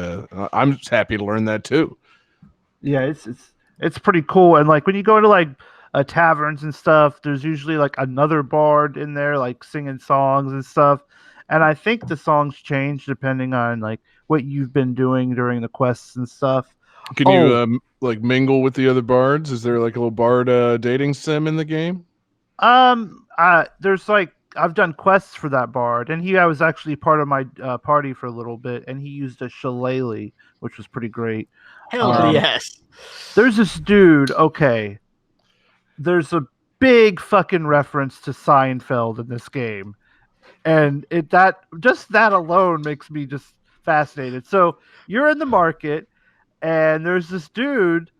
I'm just happy to learn that too. Yeah, it's pretty cool. And like when you go to like taverns and stuff, there's usually like another bard in there like singing songs and stuff. And I think the songs change depending on like what you've been doing during the quests and stuff. Can you like mingle with the other bards? Is there like a little bard dating sim in the game? There's like I've done quests for that bard, and I was actually part of my party for a little bit, and he used a shillelagh, which was pretty great. Hell yes. There's this dude. Okay, there's a big fucking reference to Seinfeld in this game, and that alone makes me just fascinated. So you're in the market, and there's this dude,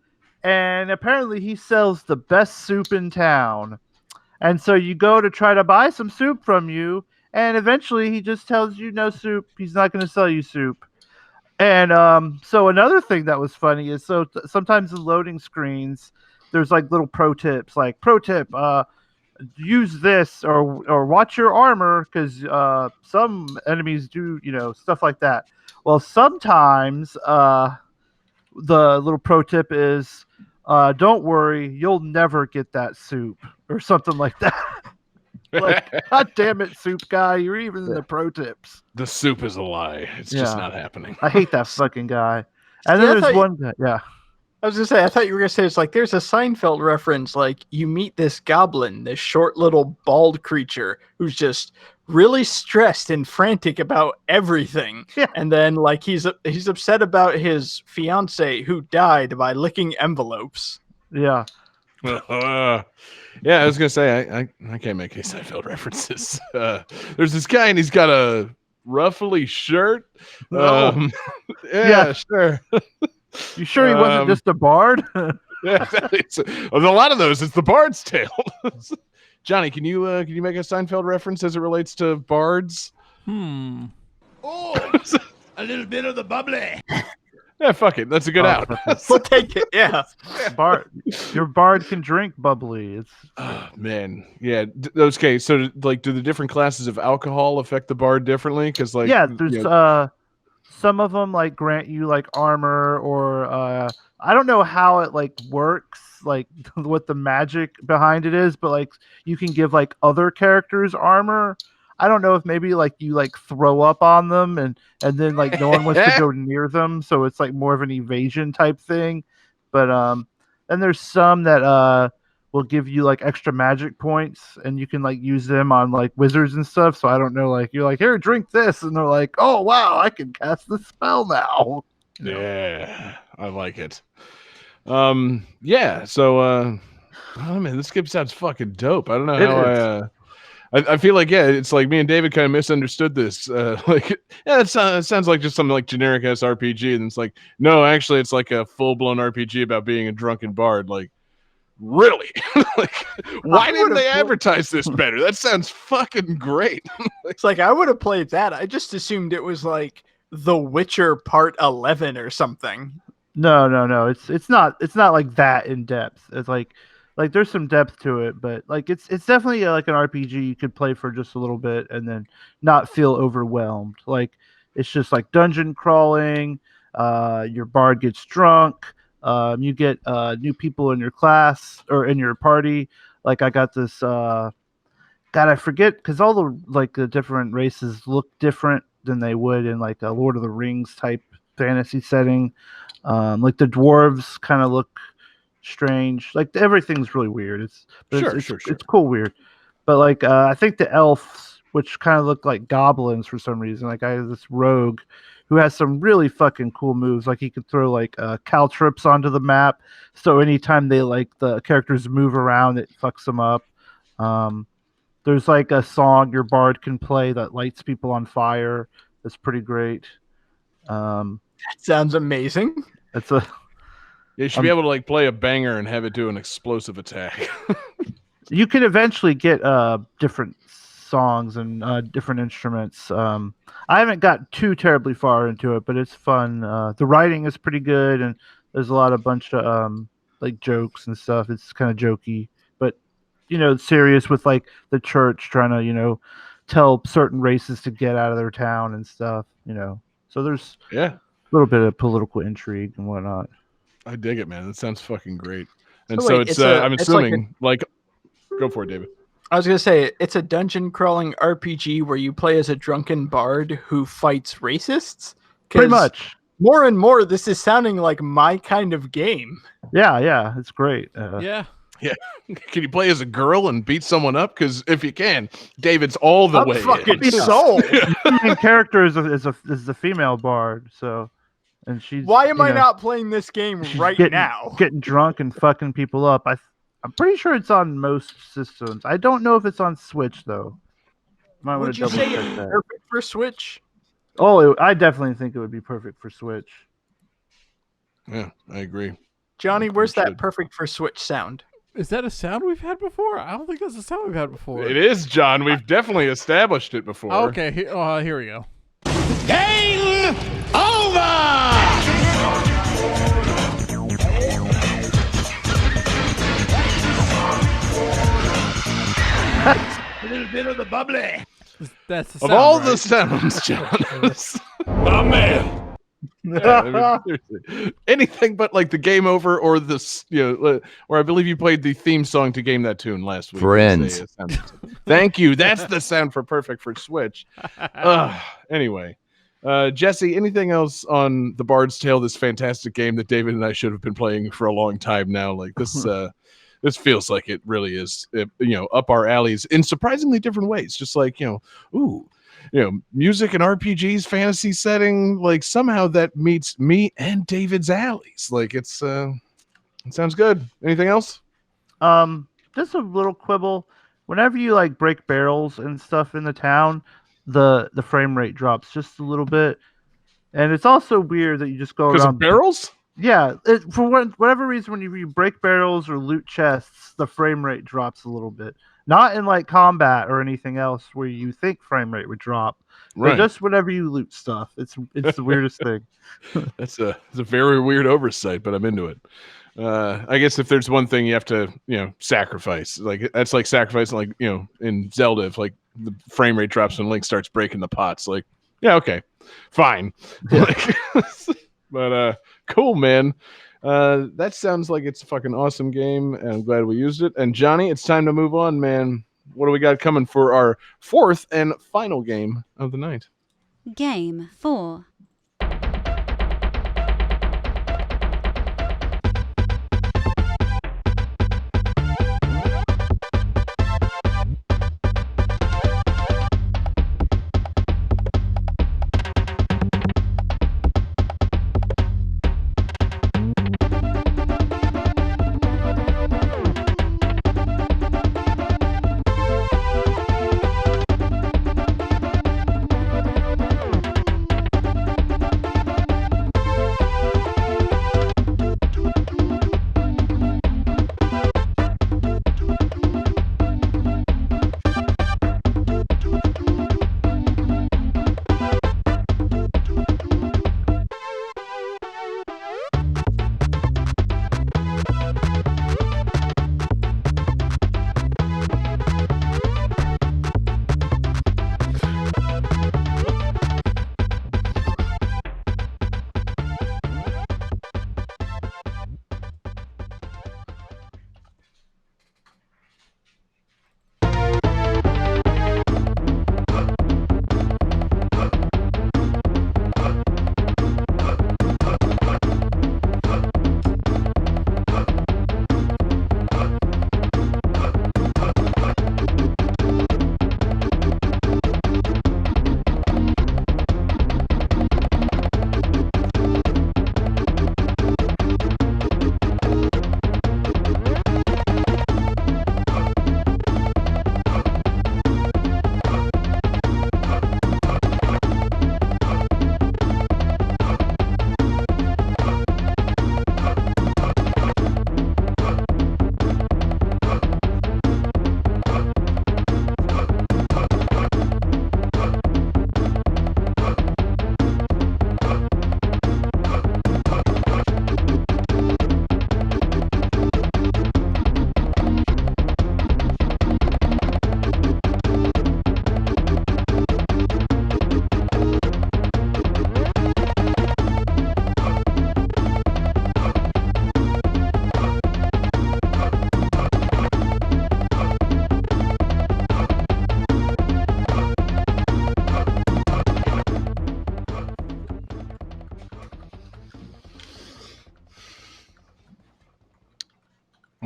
and apparently he sells the best soup in town. And so you go to try to buy some soup from you, and eventually he just tells you no soup. He's not going to sell you soup. And so another thing that was funny is sometimes in loading screens, there's like little pro tips, like pro tip, use this or watch your armor because some enemies do stuff like that. Well, sometimes the little pro tip is don't worry, you'll never get that soup or something like that. Like, God damn it, soup guy, you're even in the pro tips. The soup is a lie. It's just not happening. I hate that fucking guy. And See, then there's one guy, yeah. I was gonna say, I thought you were gonna say it's like there's a Seinfeld reference, like you meet this goblin, this short little bald creature who's just really stressed and frantic about everything. Yeah. And then like he's upset about his fiance who died by licking envelopes. Yeah. Yeah, I was gonna say I can't make any Seinfeld references. There's this guy and he's got a ruffly shirt. Yeah, sure. You sure he wasn't just a bard? Yeah, a lot of those. It's the Bard's Tale. Johnny, can you make a Seinfeld reference as it relates to bards? Oh, a little bit of the bubbly. Yeah, fuck it. That's a good out. We'll take it. Yeah. Your bard can drink bubbly. It's man. Yeah. Okay. So, like, do the different classes of alcohol affect the bard differently? Because, like, there's some of them like grant you like armor or I don't know how it like works, like what the magic behind it is, but like you can give like other characters armor. I don't know if maybe like you like throw up on them and then like no one wants to go near them, so it's like more of an evasion type thing. But then there's some that will give you like extra magic points and you can like use them on like wizards and stuff. So I don't know, like you're like, here, drink this, and they're like, oh wow, I can cast this spell now. Yeah, I like it. Yeah. So oh man, this game sounds fucking dope. I don't know how I feel like, yeah, it's like me and David kind of misunderstood this. Like, yeah, it sounds like just something like generic ass RPG, and it's like, no, actually, it's like a full blown RPG about being a drunken bard. Like, really? Like, why didn't they advertise this better? That sounds fucking great. It's like I would have played that. I just assumed it was like The Witcher Part 11 or something. No. It's not like that in depth. It's like there's some depth to it, but like it's definitely like an RPG you could play for just a little bit and then not feel overwhelmed. Like it's just like dungeon crawling. Your bard gets drunk. You get new people in your class or in your party. Like I got this. God, I forget because all the different races look different than they would in like a Lord of the Rings type fantasy setting. Like the dwarves kind of look strange. Like everything's really weird. It's cool weird. But like I think the elves, which kind of look like goblins for some reason. Like I have this rogue who has some really fucking cool moves. Like he could throw like caltrips onto the map, so anytime they like the characters move around, it fucks them up. There's like a song your bard can play that lights people on fire. That's pretty great. That sounds amazing. It's a You should be able to like play a banger and have it do an explosive attack. You can eventually get different songs and different instruments. I haven't got too terribly far into it, but it's fun. The writing is pretty good, and there's a bunch of like jokes and stuff. It's kind of jokey, but serious with like the church trying to tell certain races to get out of their town and stuff. So there's a little bit of political intrigue and whatnot. I dig it, man. That sounds fucking great. And so it's I'm assuming like go for it, David. I was going to say, it's a dungeon crawling RPG where you play as a drunken bard who fights racists. Pretty much. More and more, this is sounding like my kind of game. Yeah, it's great. Yeah. Can you play as a girl and beat someone up? Because if you can, David's all the way. Fucking soul. The main character is the female bard, so. And she's. Why am I not playing this game now? Getting drunk and fucking people up. I'm pretty sure it's on most systems. I don't know if it's on Switch though. Would you say it's perfect for Switch? Oh, I definitely think it would be perfect for Switch. Yeah, I agree. Johnny, where's that should. perfect for Switch sound? Is that a sound we've had before? I don't think that's a sound we've had before. It is, John. We've definitely established it before. Okay, here we go. Game over! A little bit of the bubbly. That's the Of sound, all right? the sounds, John. My man. Yeah, I mean, seriously. Anything but like the game over or this, or I believe you played the theme song to Game That Tune last week. Friends. Thank you. That's the sound for perfect for Switch. Anyway, Jesse, anything else on the Bard's Tale, this fantastic game that David and I should have been playing for a long time now? Like this, this feels like it really is, up our alleys in surprisingly different ways. Just like, music and RPGs, fantasy setting, like somehow that meets me and David's alleys. Like it sounds good. Anything else? Just a little quibble. Whenever you like break barrels and stuff in the town, the frame rate drops just a little bit, and it's also weird that you just go Because around of barrels? Yeah, for whatever reason, when you break barrels or loot chests, the frame rate drops a little bit. Not in like combat or anything else where you think frame rate would drop, but Right. just whenever you loot stuff. It's the weirdest thing. It's a very weird oversight, but I'm into it. I guess if there's one thing you have to, sacrifice, like that's like sacrificing, like, in Zelda, if like the frame rate drops when Link starts breaking the pots, like, yeah, okay, fine. Like, but cool, man. That sounds like it's a fucking awesome game, and I'm glad we used it. And Johnny, it's time to move on, man. What do we got coming for our fourth and final game of the night? Game 4.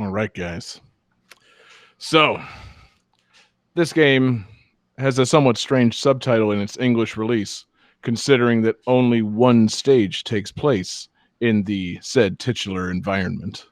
All right, guys. So, this game has a somewhat strange subtitle in its English release, considering that only one stage takes place in the said titular environment.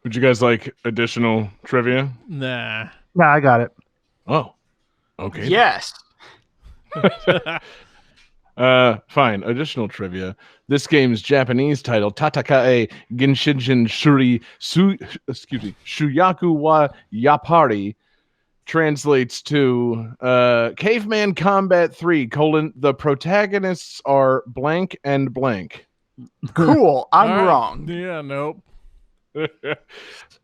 Would you guys like additional trivia? Nah. Yeah, I got it. Oh, okay. Yes. Fine. Additional trivia. This game's Japanese title, Tatakae Genshin Shuri Shuyaku wa Yapari, translates to Caveman Combat 3, the protagonists are blank and blank. Cool. I'm All right. wrong. Yeah, nope.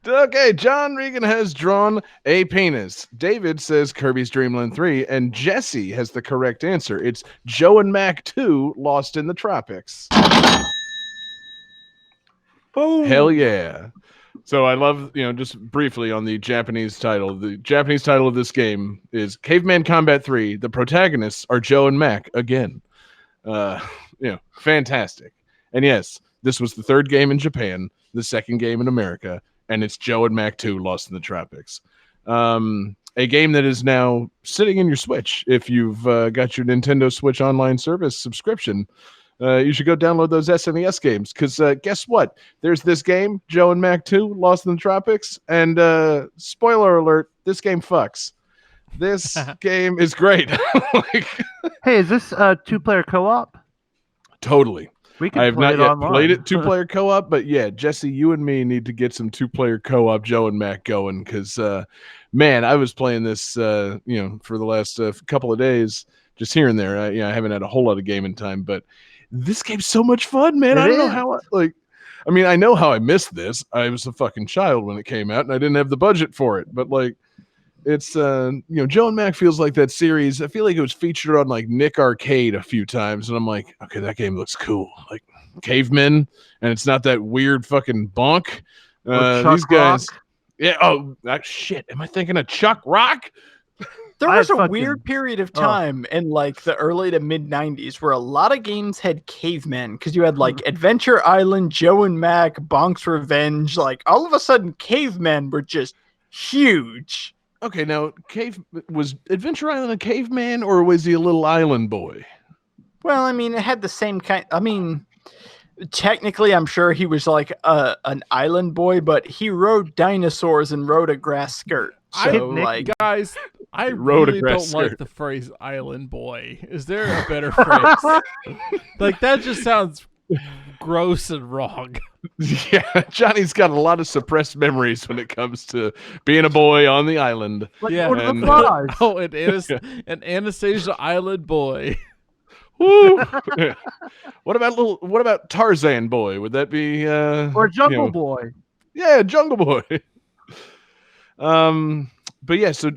Okay, John Regan has drawn a penis. David says Kirby's Dream Land 3, and Jesse has the correct answer. It's Joe and Mac 2, Lost in the Tropics. Boom. Hell yeah. So I love, just briefly on the Japanese title. The Japanese title of this game is Caveman Combat 3. The protagonists are Joe and Mac again. Fantastic. And yes, this was the third game in Japan, the second game in America, and it's Joe and Mac 2 Lost in the Tropics. A game that is now sitting in your Switch. If you've got your Nintendo Switch Online Service subscription, you should go download those SNES games, because guess what? There's this game, Joe and Mac 2 Lost in the Tropics, and spoiler alert, this game fucks. This game is great. Hey, is this a 2-player co-op? Totally. We can I have play not it yet online. played it 2-player co-op, but yeah, Jesse, you and me need to get some 2-player co-op Joe and Mac going, because man, I was playing this for the last couple of days, just here and there. I haven't had a whole lot of gaming time, but this game's so much fun, man. I don't know how I know how I missed this. I was a fucking child when it came out, and I didn't have the budget for it, but it's Joe and Mac feels like that series. I feel like it was featured on like Nick Arcade a few times, and I'm like, okay, that game looks cool, like cavemen, and it's not that weird fucking bonk. These guys, Rock. yeah. Oh, shit. Am I thinking of Chuck Rock? There I was a fucking- weird period of time in like the early to mid 90s where a lot of games had cavemen, because you had like Adventure Island, Joe and Mac, Bonk's Revenge. Like all of a sudden, cavemen were just huge. Okay, now was Adventure Island a caveman, or was he a little island boy? Well, I mean, it had the same kind. I mean, technically, I'm sure he was like an island boy, but he rode dinosaurs and rode a grass skirt. So, like, Guys, I Rode a really grass don't like skirt. the phrase island boy. Is there a better phrase? Like, that just sounds gross and wrong. Yeah, Johnny's got a lot of suppressed memories when it comes to being a boy on the island. Like Yeah. Lord of And, the Flies. Oh, an Anastasia Island boy. Woo! What about Tarzan boy? Would that be Or Jungle Boy. Yeah, Jungle Boy. But yeah, so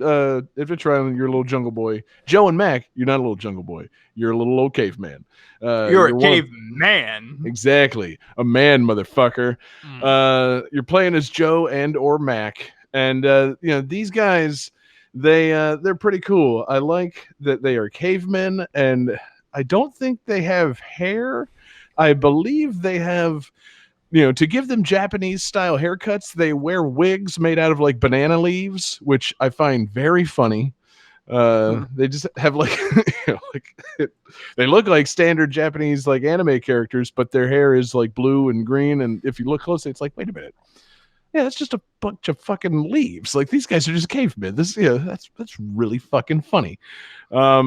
Adventure Island, you're a little jungle boy. Joe and Mac, you're not a little jungle boy. You're a little old caveman. you're a one- caveman. Exactly, a man, motherfucker. You're playing as Joe and or Mac, and these guys, they're pretty cool. I like that they are cavemen, and I don't think they have hair. I believe they have, to give them Japanese style haircuts, they wear wigs made out of like banana leaves, which I find very funny. They just have like, they look like standard Japanese like anime characters, but their hair is like blue and green. And if you look closely, it's like, wait a minute. Yeah, that's just a bunch of fucking leaves. Like these guys are just cavemen. That's really fucking funny. What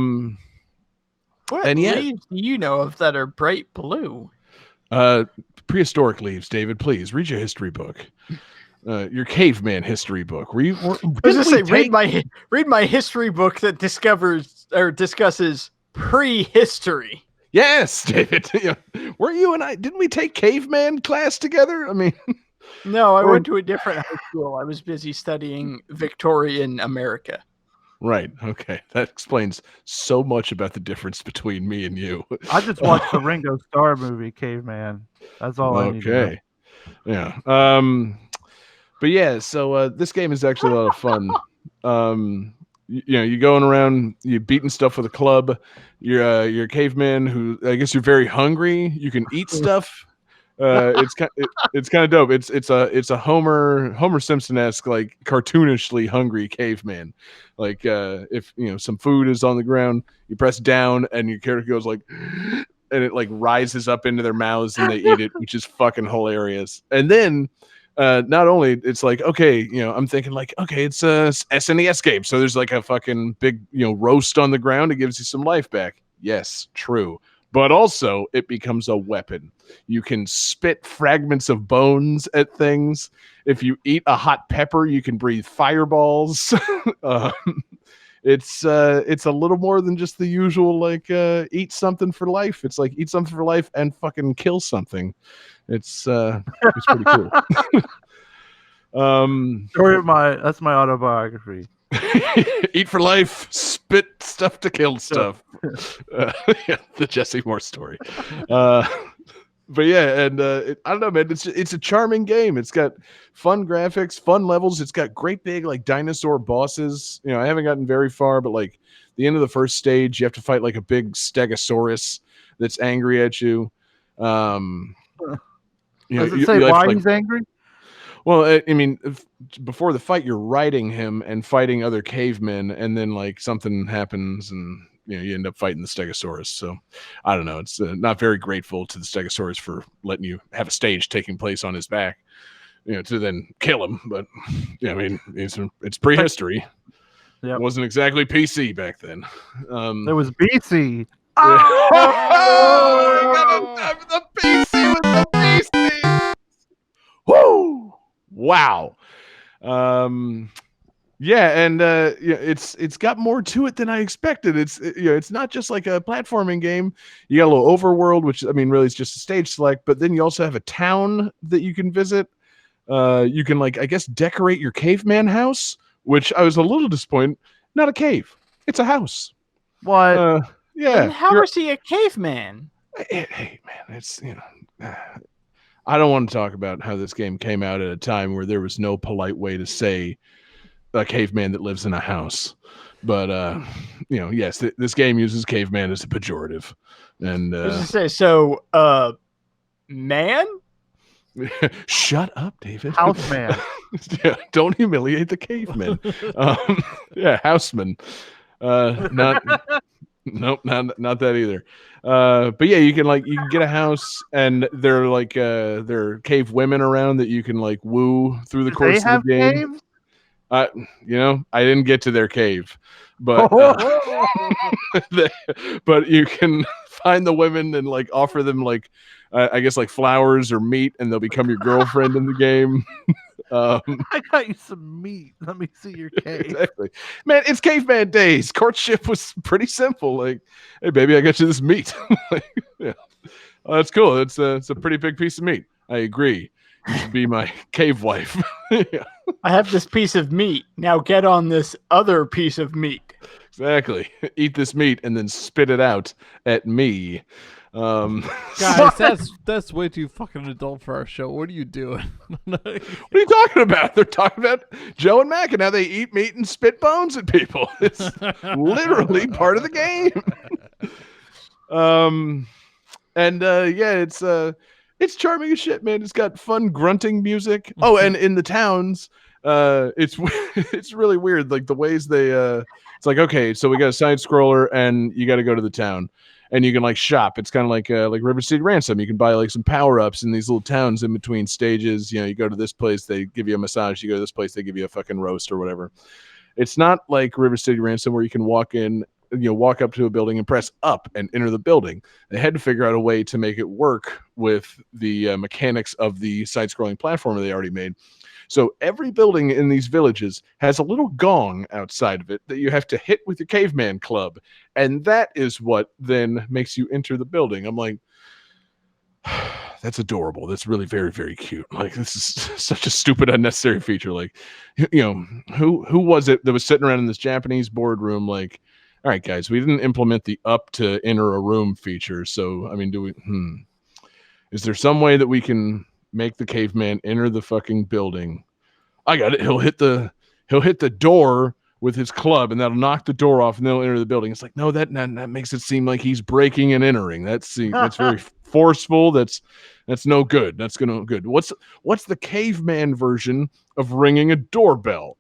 And yet- leaves do you know of that are bright blue? Prehistoric leaves, David. Please read your history book. Your caveman history book. I was gonna say, read my history book that discusses prehistory. Yes, David. Were you and I? Didn't we take caveman class together? I mean, No, I went to a different high school. I was busy studying Victorian America. right. Okay, that explains so much about the difference between me and you. I just watched the Ringo Starr movie, Caveman. That's all I need to know. Okay. Yeah. But yeah, so this game is actually a lot of fun. You're going around, you're beating stuff with a club. You're a caveman who, I guess, you're very hungry. You can eat stuff. It's kind of dope. It's a Homer Simpson-esque, like cartoonishly hungry caveman. Like if some food is on the ground, you press down and your character goes like, and it like rises up into their mouths and they eat it, which is fucking hilarious. And then not only it's like, okay, I'm thinking like, okay, it's a SNES game, so there's like a fucking big roast on the ground. It gives you some life back. Yes, true. But also it becomes a weapon. You can spit fragments of bones at things. If you eat a hot pepper, you can breathe fireballs. It's a little more than just the usual like eat something for life. It's like eat something for life and fucking kill something. It's pretty cool. That's my autobiography. Eat for life, spit stuff to kill stuff. Yeah, the Jesse Moore story. But yeah, and I don't know, man. It's a charming game. It's got fun graphics, fun levels. It's got great big like dinosaur bosses. I haven't gotten very far, but like the end of the first stage, you have to fight like a big stegosaurus that's angry at you. Does it say why he's angry? Well, I mean, before the fight, you're riding him and fighting other cavemen, and then like something happens, and you end up fighting the Stegosaurus. So I don't know. It's not very grateful to the Stegosaurus for letting you have a stage taking place on his back, to then kill him. But I mean, it's prehistory. Yep. It wasn't exactly PC back then. It was BC. Oh, you gotta have the PC with the PC. Woo! Wow. Yeah, and it's got more to it than I expected. It's not just like a platforming game. You got a little overworld, which I mean, really is just a stage select. But then you also have a town that you can visit. You can like I guess decorate your caveman house, which I was a little disappointed. Not a cave. It's a house. What? Yeah. And how is he a caveman? Hey, man, it's I don't want to talk about how this game came out at a time where there was no polite way to say a caveman that lives in a house. But yes, this game uses caveman as a pejorative. And I was gonna say, so man? Shut up, David. Houseman. Yeah, don't humiliate the caveman. Yeah, houseman. Nope, not that either. But yeah, you can get a house, and there are cave women around that you can like woo through the course of the game. Caves? I didn't get to their cave, but but you can find the women and like offer them like I guess like flowers or meat, and they'll become your girlfriend in the game. I got you some meat. Let me see your cave. Exactly, man. It's caveman days. Courtship was pretty simple. Like, hey, baby, I got you this meat. Yeah, that's cool. It's a pretty big piece of meat. I agree. You should be my cave wife. Yeah. I have this piece of meat. Now get on this other piece of meat. Exactly. Eat this meat and then spit it out at me. Guys, that's way too fucking adult for our show. What are you doing? What are you talking about? They're talking about Joe and Mac and how they eat meat and spit bones at people. It's literally part of the game. It's charming as shit, man. It's got fun grunting music. Oh, and in the towns, it's really weird. Like the ways they it's like, okay, so we got a side scroller and you got to go to the town. And you can like shop. It's kind of like River City Ransom. You can buy like some power ups in these little towns in between stages. You go to this place, they give you a massage. You go to this place, they give you a fucking roast or whatever. It's not like River City Ransom where you can walk in, walk up to a building and press up and enter the building. They had to figure out a way to make it work with the mechanics of the side-scrolling platform they already made. So every building in these villages has a little gong outside of it that you have to hit with your caveman club. And that is what then makes you enter the building. I'm like, that's adorable. That's really very, very cute. Like, this is such a stupid, unnecessary feature. Like, who was it that was sitting around in this Japanese boardroom like, all right, guys, we didn't implement the up to enter a room feature. So, I mean, is there some way that we can make the caveman enter the fucking building? I got it. He'll hit the door with his club, and that'll knock the door off, and they'll enter the building. It's like, no, that makes it seem like he's breaking and entering. That's very forceful. That's no good. That's gonna good. What's the caveman version of ringing a doorbell?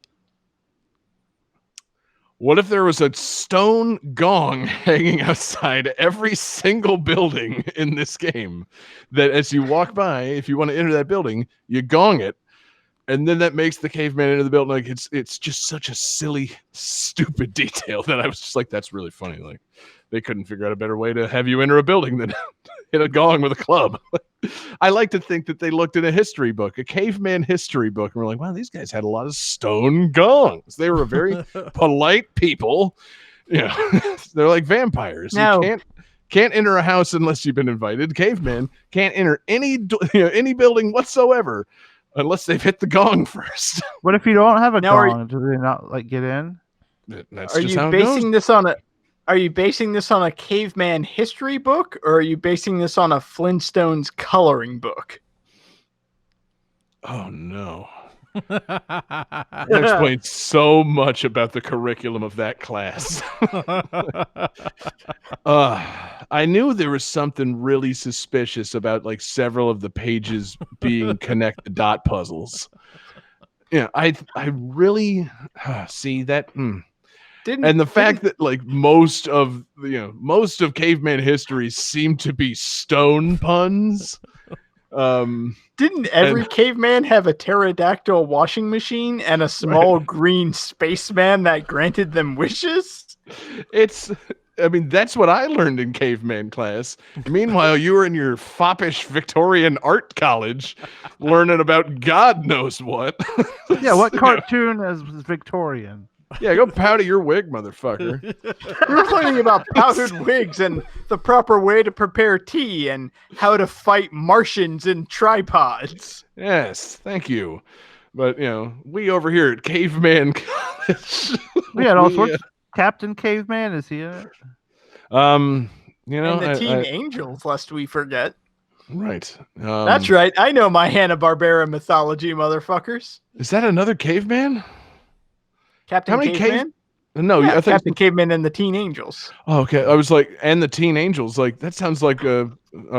What if there was a stone gong hanging outside every single building in this game that as you walk by, if you want to enter that building, you gong it, And then that makes the caveman into the building. Like it's just such a silly, stupid detail that I was just like, that's really funny. Like they couldn't figure out a better way to have you enter a building than hit a gong with a club. I like to think that they looked in a history book, a caveman history book, and we're like, wow, these guys had a lot of stone gongs. They were a very polite people. You know, they're like vampires. No. You can't enter a house unless you've been invited. Cavemen can't enter any building whatsoever unless they've hit the gong first. What if you don't have a Now, gong? Do they not like get in? That's Are just you how it basing goes. this on a? Are you basing this on a caveman history book, or are you basing this on a Flintstones coloring book? Oh no. That explains so much about the curriculum of that class. I knew there was something really suspicious about like several of the pages being connected dot puzzles. Yeah, I really see that. And the fact that like most of caveman history seem to be stone puns. Didn't every caveman have a pterodactyl washing machine and a small green spaceman that granted them wishes? I mean, that's what I learned in caveman class. Meanwhile, you were in your foppish Victorian art college learning about God knows what. Yeah, what cartoon is Victorian? Yeah, go powder your wig, motherfucker. We were learning about powdered wigs and the proper way to prepare tea and how to fight Martians in tripods. Yes, thank you. But, we over here at Caveman College. We had all sorts. Captain Caveman, is he in it? And the Teen Angels, lest we forget. Right. That's right. I know my Hanna-Barbera mythology, motherfuckers. Is that another caveman? Captain Caveman? No, yeah, I think Captain Caveman and the Teen Angels. Oh, okay. I was like, and the Teen Angels. Like, that sounds like a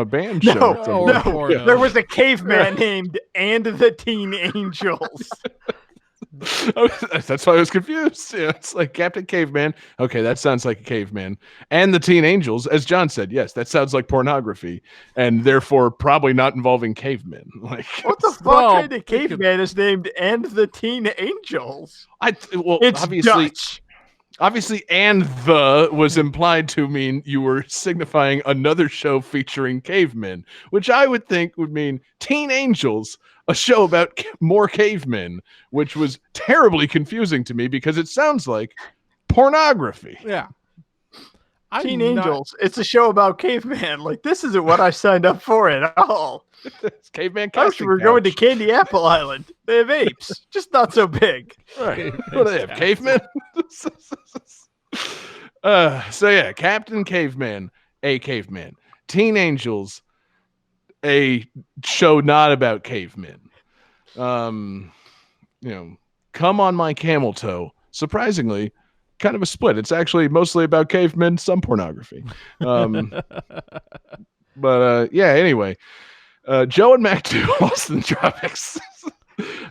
band show. No. There was a caveman named And the Teen Angels. That's why I was confused. Yeah, it's like Captain Caveman. Okay, that sounds like a caveman. And the Teen Angels, as John said, yes, that sounds like pornography, and therefore probably not involving cavemen. Like, what the fuck kind of caveman is named And the Teen Angels? It's obviously Dutch. Obviously, and the was implied to mean you were signifying another show featuring cavemen, which I would think would mean Teen Angels, a show about more cavemen, which was terribly confusing to me because it sounds like pornography. Yeah. Teen Angels. It's a show about caveman. Like, this isn't what I signed up for at all. It's caveman I casting we're going to Candy Apple Island. They have apes, just not so big. Right. What do they have? Cavemen? So yeah, Captain Caveman, a caveman. Teen Angels, a show not about cavemen. Come on my camel toe. Surprisingly, kind of a split. It's actually mostly about cavemen, some pornography. But anyway. Joe and Mac 2 Lost in the Tropics.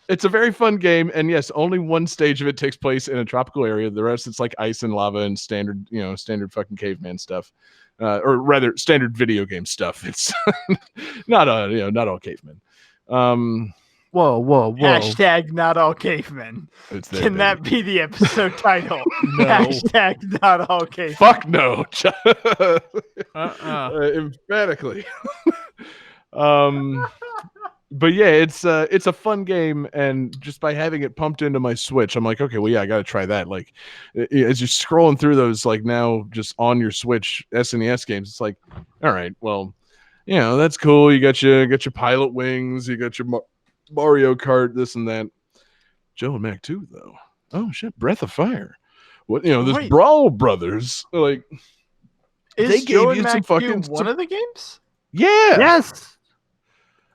It's a very fun game, and yes, only one stage of it takes place in a tropical area. The rest, it's like ice and lava and standard fucking caveman stuff, or rather, standard video game stuff. It's not all cavemen. Whoa! Hashtag not all cavemen. Can that be the episode title? No. Hashtag not all cavemen. Fuck no. Emphatically. But yeah, it's a fun game, and just by having it pumped into my Switch, I'm like, okay, well, yeah, I got to try that. Like, as you're scrolling through those, like now just on your Switch SNES games, it's like, all right, well, that's cool. You got your Pilot Wings, you got your Mario Kart, this and that. Joe and Mac 2, though. Oh shit, Breath of Fire. What this Brawl Brothers, like, they gave Joe you some fucking one of the games. Yeah. Yes.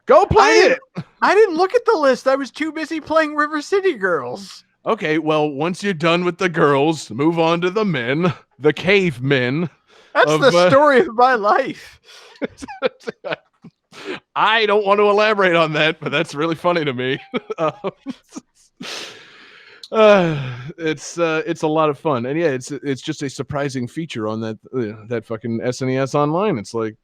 Go play it. I didn't look at the list. I was too busy playing River City Girls. Okay, well, once you're done with the girls, move on to the men, the cavemen. That's the story of my life. I don't want to elaborate on that, but that's really funny to me. It's a lot of fun, and yeah, it's just a surprising feature on that fucking SNES Online. It's like,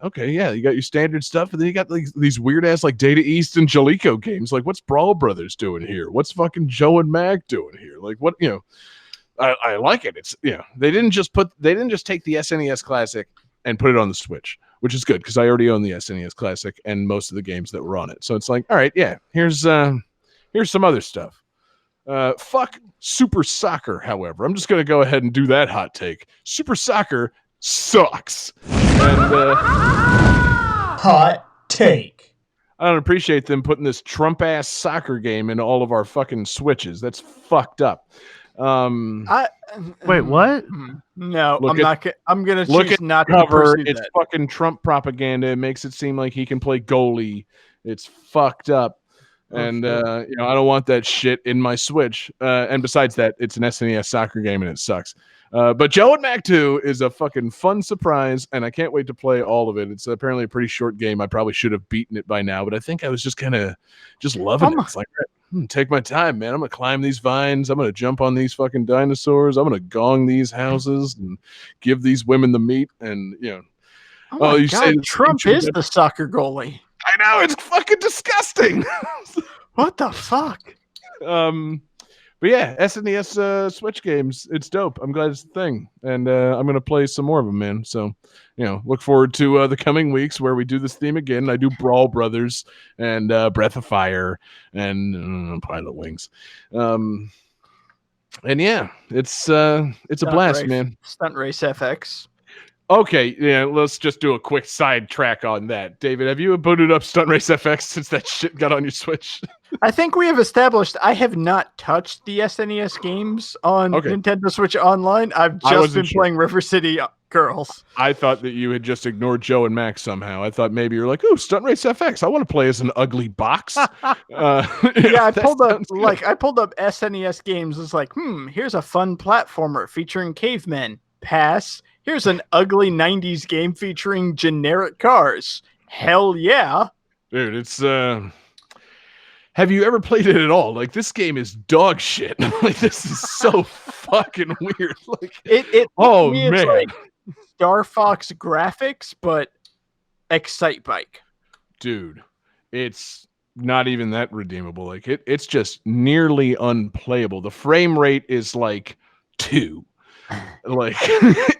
okay, yeah, you got your standard stuff, and then you got like these weird ass like Data East and Jaleco games. Like, what's Brawl Brothers doing here? What's fucking Joe and Mac doing here? Like, what, you know? I like it. It's, you know, they didn't just take the SNES Classic and put it on the Switch, which is good because I already own the SNES Classic and most of the games that were on it. So it's like, all right, yeah, here's some other stuff. Fuck Super Soccer, however. I'm just going to go ahead and do that hot take. Super Soccer sucks. And hot take. I don't appreciate them putting this Trump-ass soccer game in all of our fucking Switches. That's fucked up. Wait, what? No, Look I'm at- not. I'm gonna Look choose at not the to cover. pursue It's that. fucking Trump propaganda. It makes it seem like he can play goalie. It's fucked up. And you know, I don't want that shit in my Switch. And besides that, it's an SNES soccer game and it sucks. But Joe and Mac 2 is a fucking fun surprise, and I can't wait to play all of it. It's apparently a pretty short game. I probably should have beaten it by now, but I think I was just kind of just loving it. It's like, take my time, man. I'm gonna climb these vines. I'm gonna jump on these fucking dinosaurs. I'm gonna gong these houses and give these women the meat. And you know, Oh my you God, say Trump is the soccer goalie. I know, it's fucking disgusting. What the fuck? But yeah, SNES Switch games, it's dope. I'm glad it's a thing, and I'm gonna play some more of them, man. So, you know, look forward to the coming weeks where we do this theme again. I do Brawl Brothers and Breath of Fire and Pilot Wings, and yeah, it's a blast, man. Stunt Race FX. Okay, yeah, let's just do a quick sidetrack on that. David, have you booted up Stunt Race FX since that shit got on your Switch? I think we have established I have not touched the SNES games on Nintendo Switch Online. I've just been playing River City Girls. I thought that you had just ignored Joe and Max somehow. I thought maybe you're like, oh, Stunt Race FX. I want to play as an ugly box. Yeah, I pulled up SNES games. It's like, here's a fun platformer featuring cavemen. Pass. Here's an ugly 90s game featuring generic cars. Hell yeah. Dude, it's have you ever played it at all? Like, this game is dog shit. Like, this is so fucking weird. Like, it oh man, man, like Star Fox graphics, but Excite Bike. Dude, it's not even that redeemable. Like, it's just nearly unplayable. The frame rate is like 2. Like,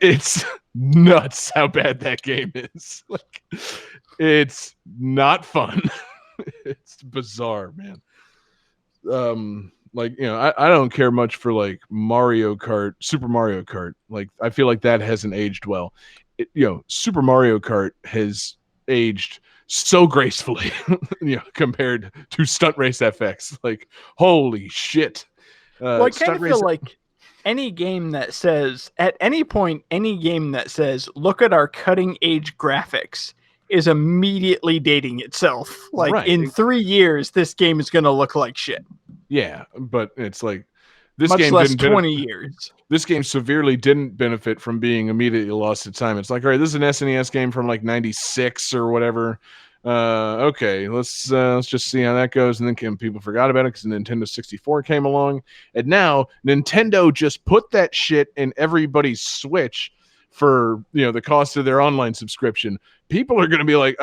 it's nuts how bad that game is. Like, it's not fun. It's bizarre, man. Like, you know, I don't care much for like Mario Kart, Super Mario Kart. Like, I feel like that hasn't aged well. You know, Super Mario Kart has aged so gracefully, you know, compared to Stunt Race FX. Like, holy shit. Well, I kind of feel like any game that says, at any point, any game that says, look at our cutting edge graphics is immediately dating itself. Like, in 3 years, this game is going to look like shit. Yeah, but it's like, this Much game less didn't 20 years. This game severely didn't benefit from being immediately lost to time. It's like, all right, this is an SNES game from like 96 or whatever. Okay, let's just see how that goes. And then people forgot about it because the Nintendo 64 came along. And now Nintendo just put that shit in everybody's Switch for, you know, the cost of their online subscription. People are going to be like,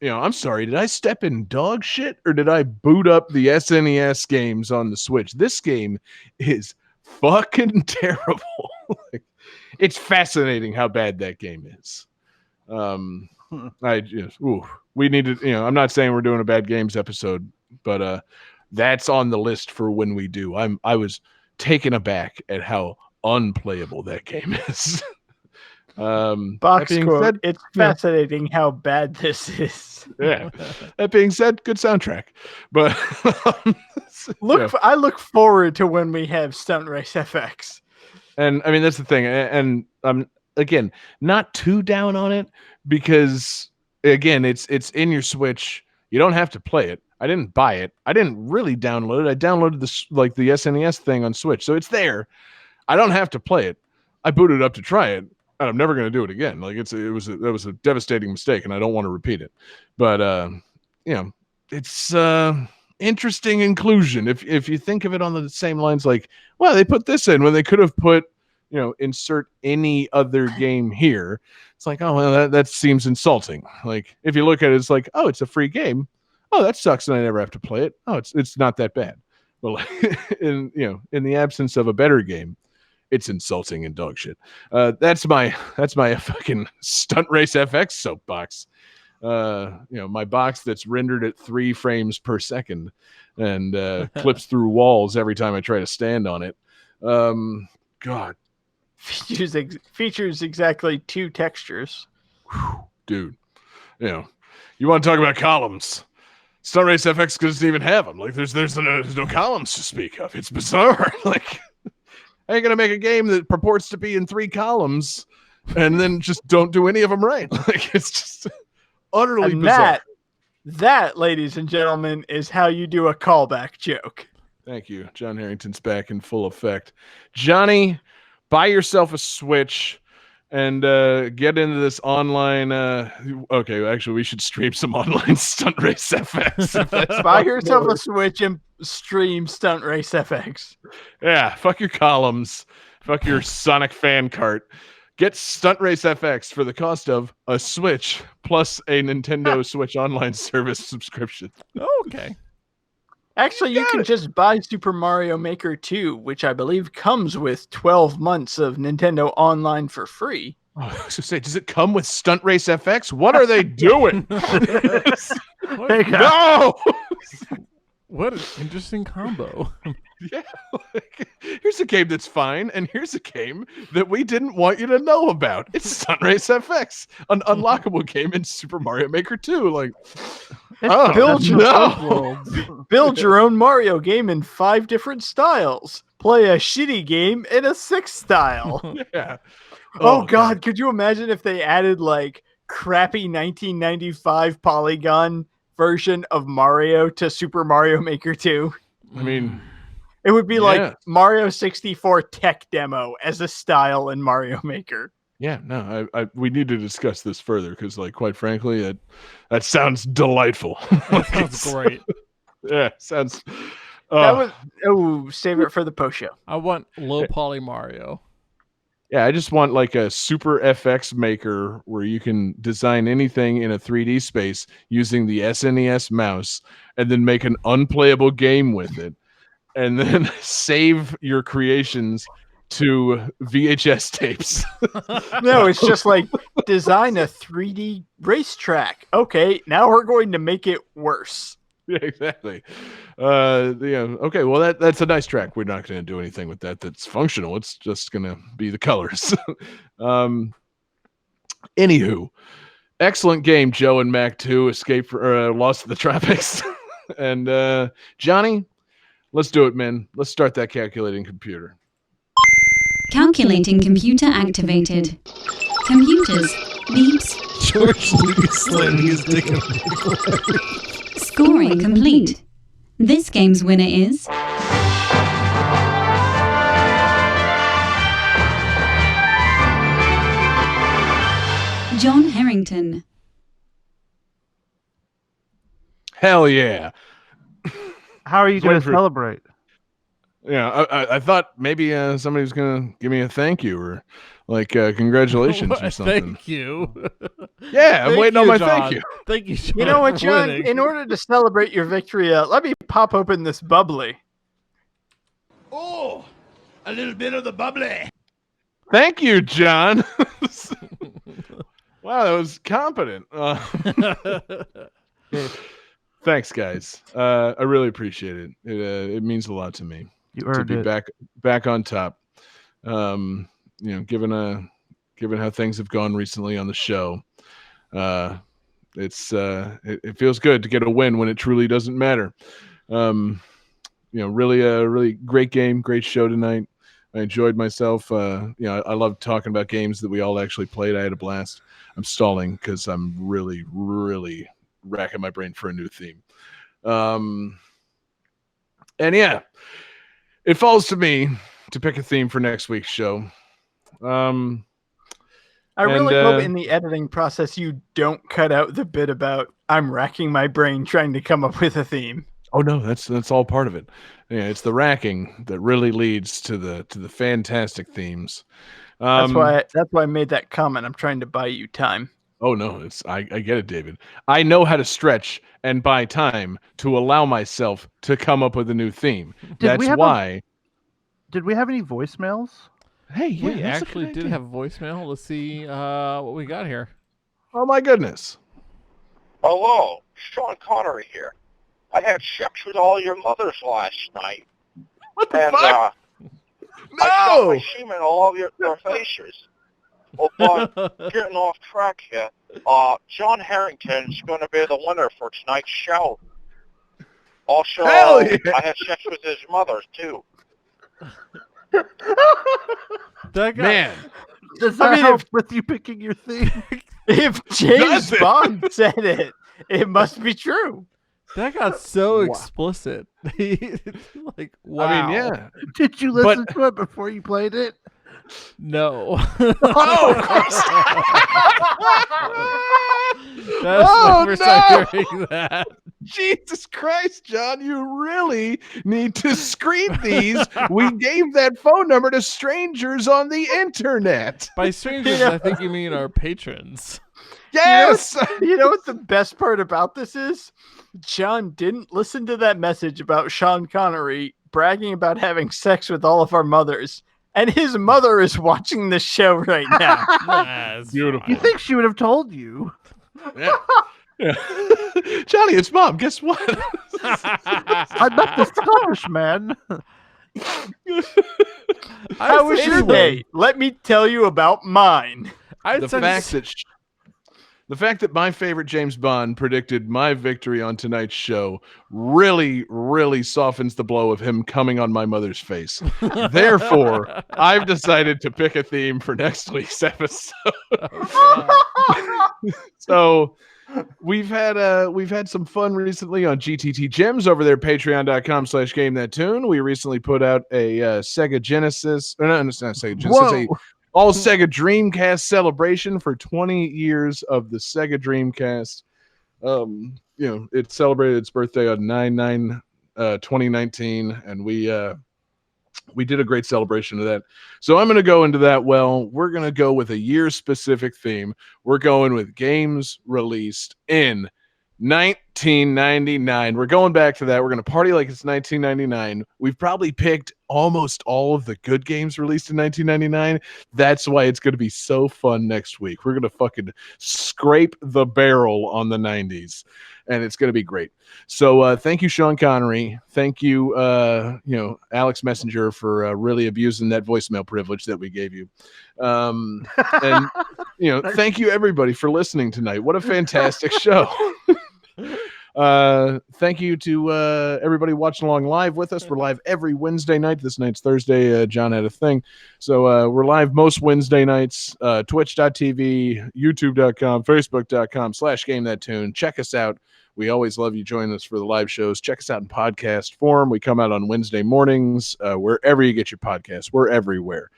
you know, I'm sorry, did I step in dog shit or did I boot up the SNES games on the Switch? This game is fucking terrible. Like, it's fascinating how bad that game is. We need to, you know, I'm not saying we're doing a bad games episode, but that's on the list for when we do. I was taken aback at how unplayable that game is. Box quote, said, it's fascinating how bad this is. Yeah. That being said, good soundtrack. But I look forward to when we have Stunt Race FX. And I mean, that's the thing. And I'm again not too down on it because again, it's in your Switch. You don't have to play it. I didn't buy it. I didn't really download it. I downloaded this like the SNES thing on Switch, so it's there. I don't have to play it. I booted it up to try it, and I'm never going to do it again. Like that was a devastating mistake, and I don't want to repeat it. But you know, it's interesting inclusion. If you think of it on the same lines, like, well, they put this in when they could have put insert any other game here. It's like, oh, well, that seems insulting. Like, if you look at it, it's like, oh, it's a free game. Oh, that sucks, and I never have to play it. Oh, it's not that bad. Well, in the absence of a better game, it's insulting and dog shit. That's my fucking Stunt Race FX soapbox. My box that's rendered at 3 frames per second and clips through walls every time I try to stand on it. God, features exactly 2 textures. Dude, you want to talk about columns? Stunt Race FX doesn't even have them. Like, there's no columns to speak of. It's bizarre. Like, I ain't gonna make a game that purports to be in 3 columns and then just don't do any of them right. Like, it's just utterly bizarre. That, ladies and gentlemen, is how you do a callback joke. Thank you. John Harrington's back in full effect. Johnny, buy yourself a Switch and get into this online. Okay, actually, we should stream some online Stunt Race FX. Buy yourself a Switch and stream Stunt Race FX. Yeah, fuck your columns. Fuck your Sonic fan cart. Get Stunt Race FX for the cost of a Switch plus a Nintendo Switch Online service subscription. Okay. Actually, you can just buy Super Mario Maker 2, which I believe comes with 12 months of Nintendo Online for free. Oh, I was going to say, does it come with Stunt Race FX? What are they doing? No! What an interesting combo. Yeah, here's a game that's fine, and here's a game that we didn't want you to know about. It's Stunt Race FX, an unlockable game in Super Mario Maker 2. Like, build your own Mario game in 5 different styles. Play a shitty game in a 6th style. Yeah. Oh God, could you imagine if they added like crappy 1995 polygon version of Mario to Super Mario Maker 2? I mean, it would be like Mario 64 tech demo as a style in Mario Maker. Yeah, no, we need to discuss this further because, like, quite frankly, that sounds delightful. That sounds great. Yeah, sounds. Save it for the post show. I want low poly Mario. Yeah, I just want like a Super FX Maker where you can design anything in a 3D space using the SNES mouse and then make an unplayable game with it and then save your creations to VHS tapes. No, it's just like design a 3D racetrack. Okay, now we're going to make it worse. Yeah, exactly. Okay, well that's a nice track. We're not going to do anything with that's functional. It's just going to be the colors. Anywho, excellent game, Joe and Mac 2, Escape for Lost in the Tropics. And Johnny, let's do it, man. Let's start that calculating computer. Calculating computer activated. Computers, beeps. George Lucas slamming his dick in Scoring complete. This game's winner is... John Harrington. Hell yeah. How are you going to celebrate? Yeah, I thought maybe somebody was going to give me a thank you or like congratulations or something. Thank you. Yeah, I'm waiting on my thank you. Thank you, John. You know what, John? In order to celebrate your victory, let me pop open this bubbly. Oh, a little bit of the bubbly. Thank you, John. Wow, that was competent. Thanks, guys. I really appreciate it. It means a lot to me. You earned to be it. back on top. Given how things have gone recently on the show, it feels good to get a win when it truly doesn't matter. Really a really great game, great show tonight. I enjoyed myself. I love talking about games that we all actually played. I had a blast. I'm stalling because I'm really, really racking my brain for a new theme. And yeah, it falls to me to pick a theme for next week's show. I really hope in the editing process you don't cut out the bit about I'm racking my brain trying to come up with a theme. Oh no, that's all part of it. Yeah, it's the racking that really leads to the fantastic themes. That's why I made that comment. I'm trying to buy you time. Oh no, I get it, David. I know how to stretch and buy time to allow myself to come up with a new theme. That's why. Did we have any voicemails? Hey, yeah, we that's a actually good did idea. have a voicemail. Let's see what we got here. Oh my goodness. Hello, Sean Connery here. I had sex with all your mothers last night. What the And, fuck? I shot No. my semen all over their faces. Well, but getting off track here, John Harrington's going to be the winner for tonight's show. Also, Hell yeah. I had sex with his mother, too. That guy, Man, Does that help with you picking your theme? If James Does it? Bond said it, it must be true. that got so Wow. explicit. Like, wow. I mean, yeah. Did you listen to it before you played it? No. Oh, of course. That's Oh, my first time no. hearing that. Jesus Christ, John, you really need to screen these. We gave that phone number to strangers on the internet. By strangers, I think you mean our patrons. Yes. You know what the best part about this is? John didn't listen to that message about Sean Connery bragging about having sex with all of our mothers. And his mother is watching the show right now. That's Beautiful. You think she would have told you? Yeah. Yeah. Johnny, it's Mom. Guess what? I met the Scottish man. How was your Anyway, day? Let me tell you about mine. I'd the send fact that my favorite James Bond predicted my victory on tonight's show really, really softens the blow of him coming on my mother's face. Therefore, I've decided to pick a theme for next week's episode. So we've had some fun recently on GTT Gems over there, patreon.com/GameThatTune. We recently put out a Sega Genesis, or no, it's not Sega Genesis, a all Sega Dreamcast celebration for 20 years of the Sega Dreamcast. It celebrated its birthday on 9/9/2019, and we did a great celebration of that. So I'm going to go into that. Well, we're going to go with a year-specific theme. We're going with games released in 1999. We're going back to that. We're going to party like it's 1999. We've probably picked almost all of the good games released in 1999. That's why it's going to be so fun next week. We're going to fucking scrape the barrel on the 90s, and it's going to be great. So thank you, Sean Connery. Thank you, Alex Messenger, for really abusing that voicemail privilege that we gave you. And thank you everybody for listening tonight. What a fantastic show. Thank you to everybody watching along live with us. We're live every Wednesday night. This night's Thursday. John had a thing. So we're live most Wednesday nights. Twitch.tv, youtube.com, facebook.com/GameThatTune. Check us out. We always love you joining us for the live shows. Check us out in podcast form. We come out on Wednesday mornings. Wherever you get your podcasts, we're everywhere.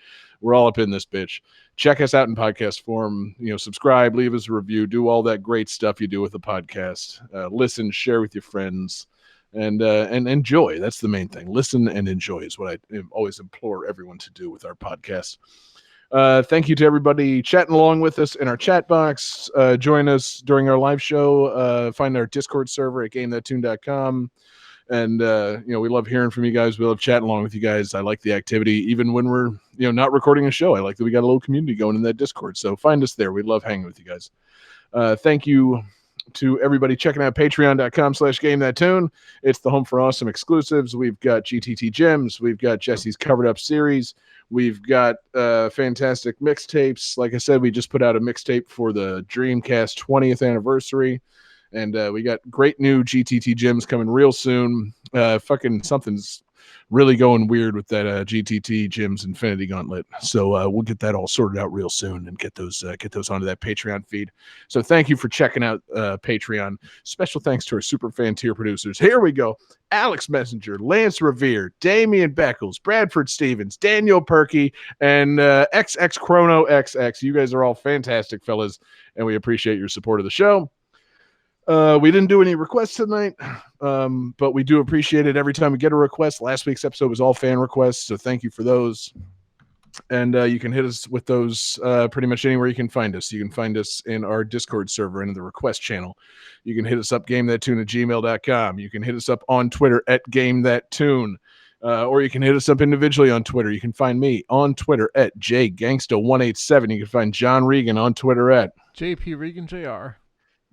We're all up in this bitch. Check us out in podcast form. Subscribe, leave us a review, do all that great stuff you do with the podcast. Listen, share with your friends, and enjoy. That's the main thing. Listen and enjoy is what I always implore everyone to do with our podcast. Thank you to everybody chatting along with us in our chat box. Join us during our live show. Find our Discord server at GameThatTune.com. And, we love hearing from you guys. We love chatting along with you guys. I like the activity, even when we're, not recording a show. I like that we got a little community going in that Discord. So find us there. We love hanging with you guys. Thank you to everybody checking out patreon.com/GameThatTune. It's the home for awesome exclusives. We've got GTT Gems. We've got Jesse's Covered Up series. We've got fantastic mixtapes. Like I said, we just put out a mixtape for the Dreamcast 20th anniversary. And we got great new GTT Gems coming real soon. Fucking something's really going weird with that GTT Gems Infinity Gauntlet. So we'll get that all sorted out real soon and get those onto that Patreon feed. So thank you for checking out Patreon. Special thanks to our super fan tier producers. Here we go. Alex Messenger, Lance Revere, Damian Beckles, Bradford Stevens, Daniel Perky, and XX Chrono XX. You guys are all fantastic fellas, and we appreciate your support of the show. We didn't do any requests tonight, but we do appreciate it every time we get a request. Last week's episode was all fan requests, so thank you for those. And you can hit us with those pretty much anywhere you can find us. You can find us in our Discord server and in the request channel. You can hit us up, gamethattune@gmail.com. You can hit us up on Twitter at gamethattune. Or you can hit us up individually on Twitter. You can find me on Twitter at jgangsta187. You can find John Regan on Twitter at JP Regan JR.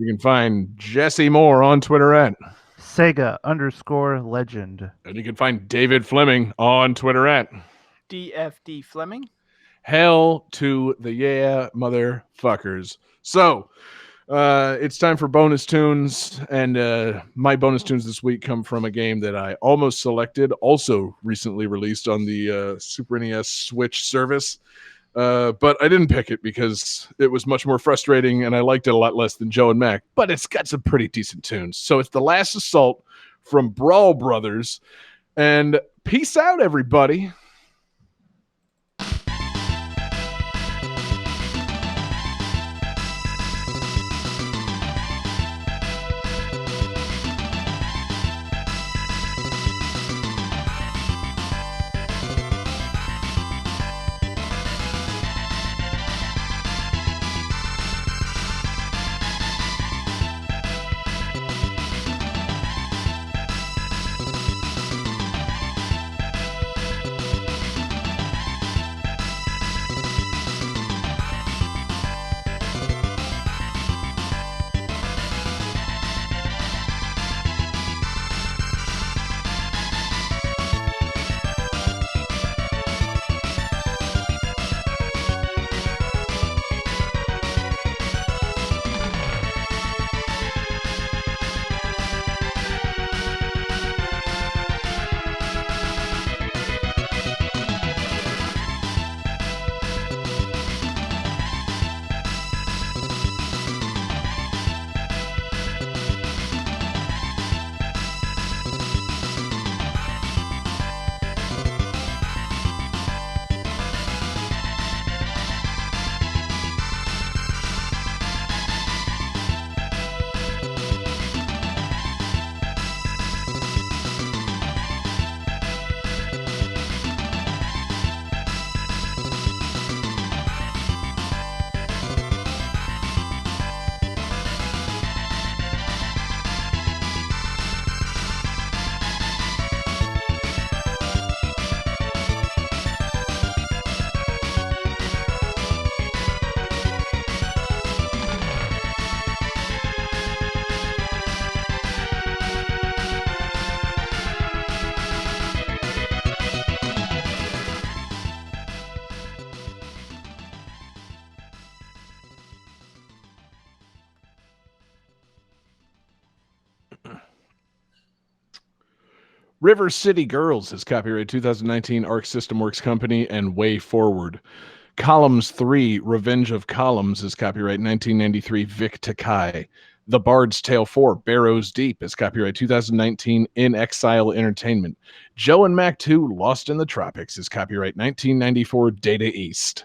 You can find Jesse Moore on Twitter at Sega_legend. And you can find David Fleming on Twitter at DFD Fleming. Hell to the yeah, motherfuckers. So, it's time for bonus tunes, and my bonus tunes this week come from a game that I almost selected, also recently released on the Super NES Switch service, but I didn't pick it because it was much more frustrating, and I liked it a lot less than Joe and Mac, but it's got some pretty decent tunes. So it's The Last Assault from Brawl Brothers, and peace out, everybody. River City Girls is copyright 2019 Arc System Works Company and Way Forward. Columns 3, Revenge of Columns is copyright 1993 Vic Takai. The Bard's Tale 4, Barrows Deep is copyright 2019 In Exile Entertainment. Joe and Mac 2, Lost in the Tropics is copyright 1994 Data East.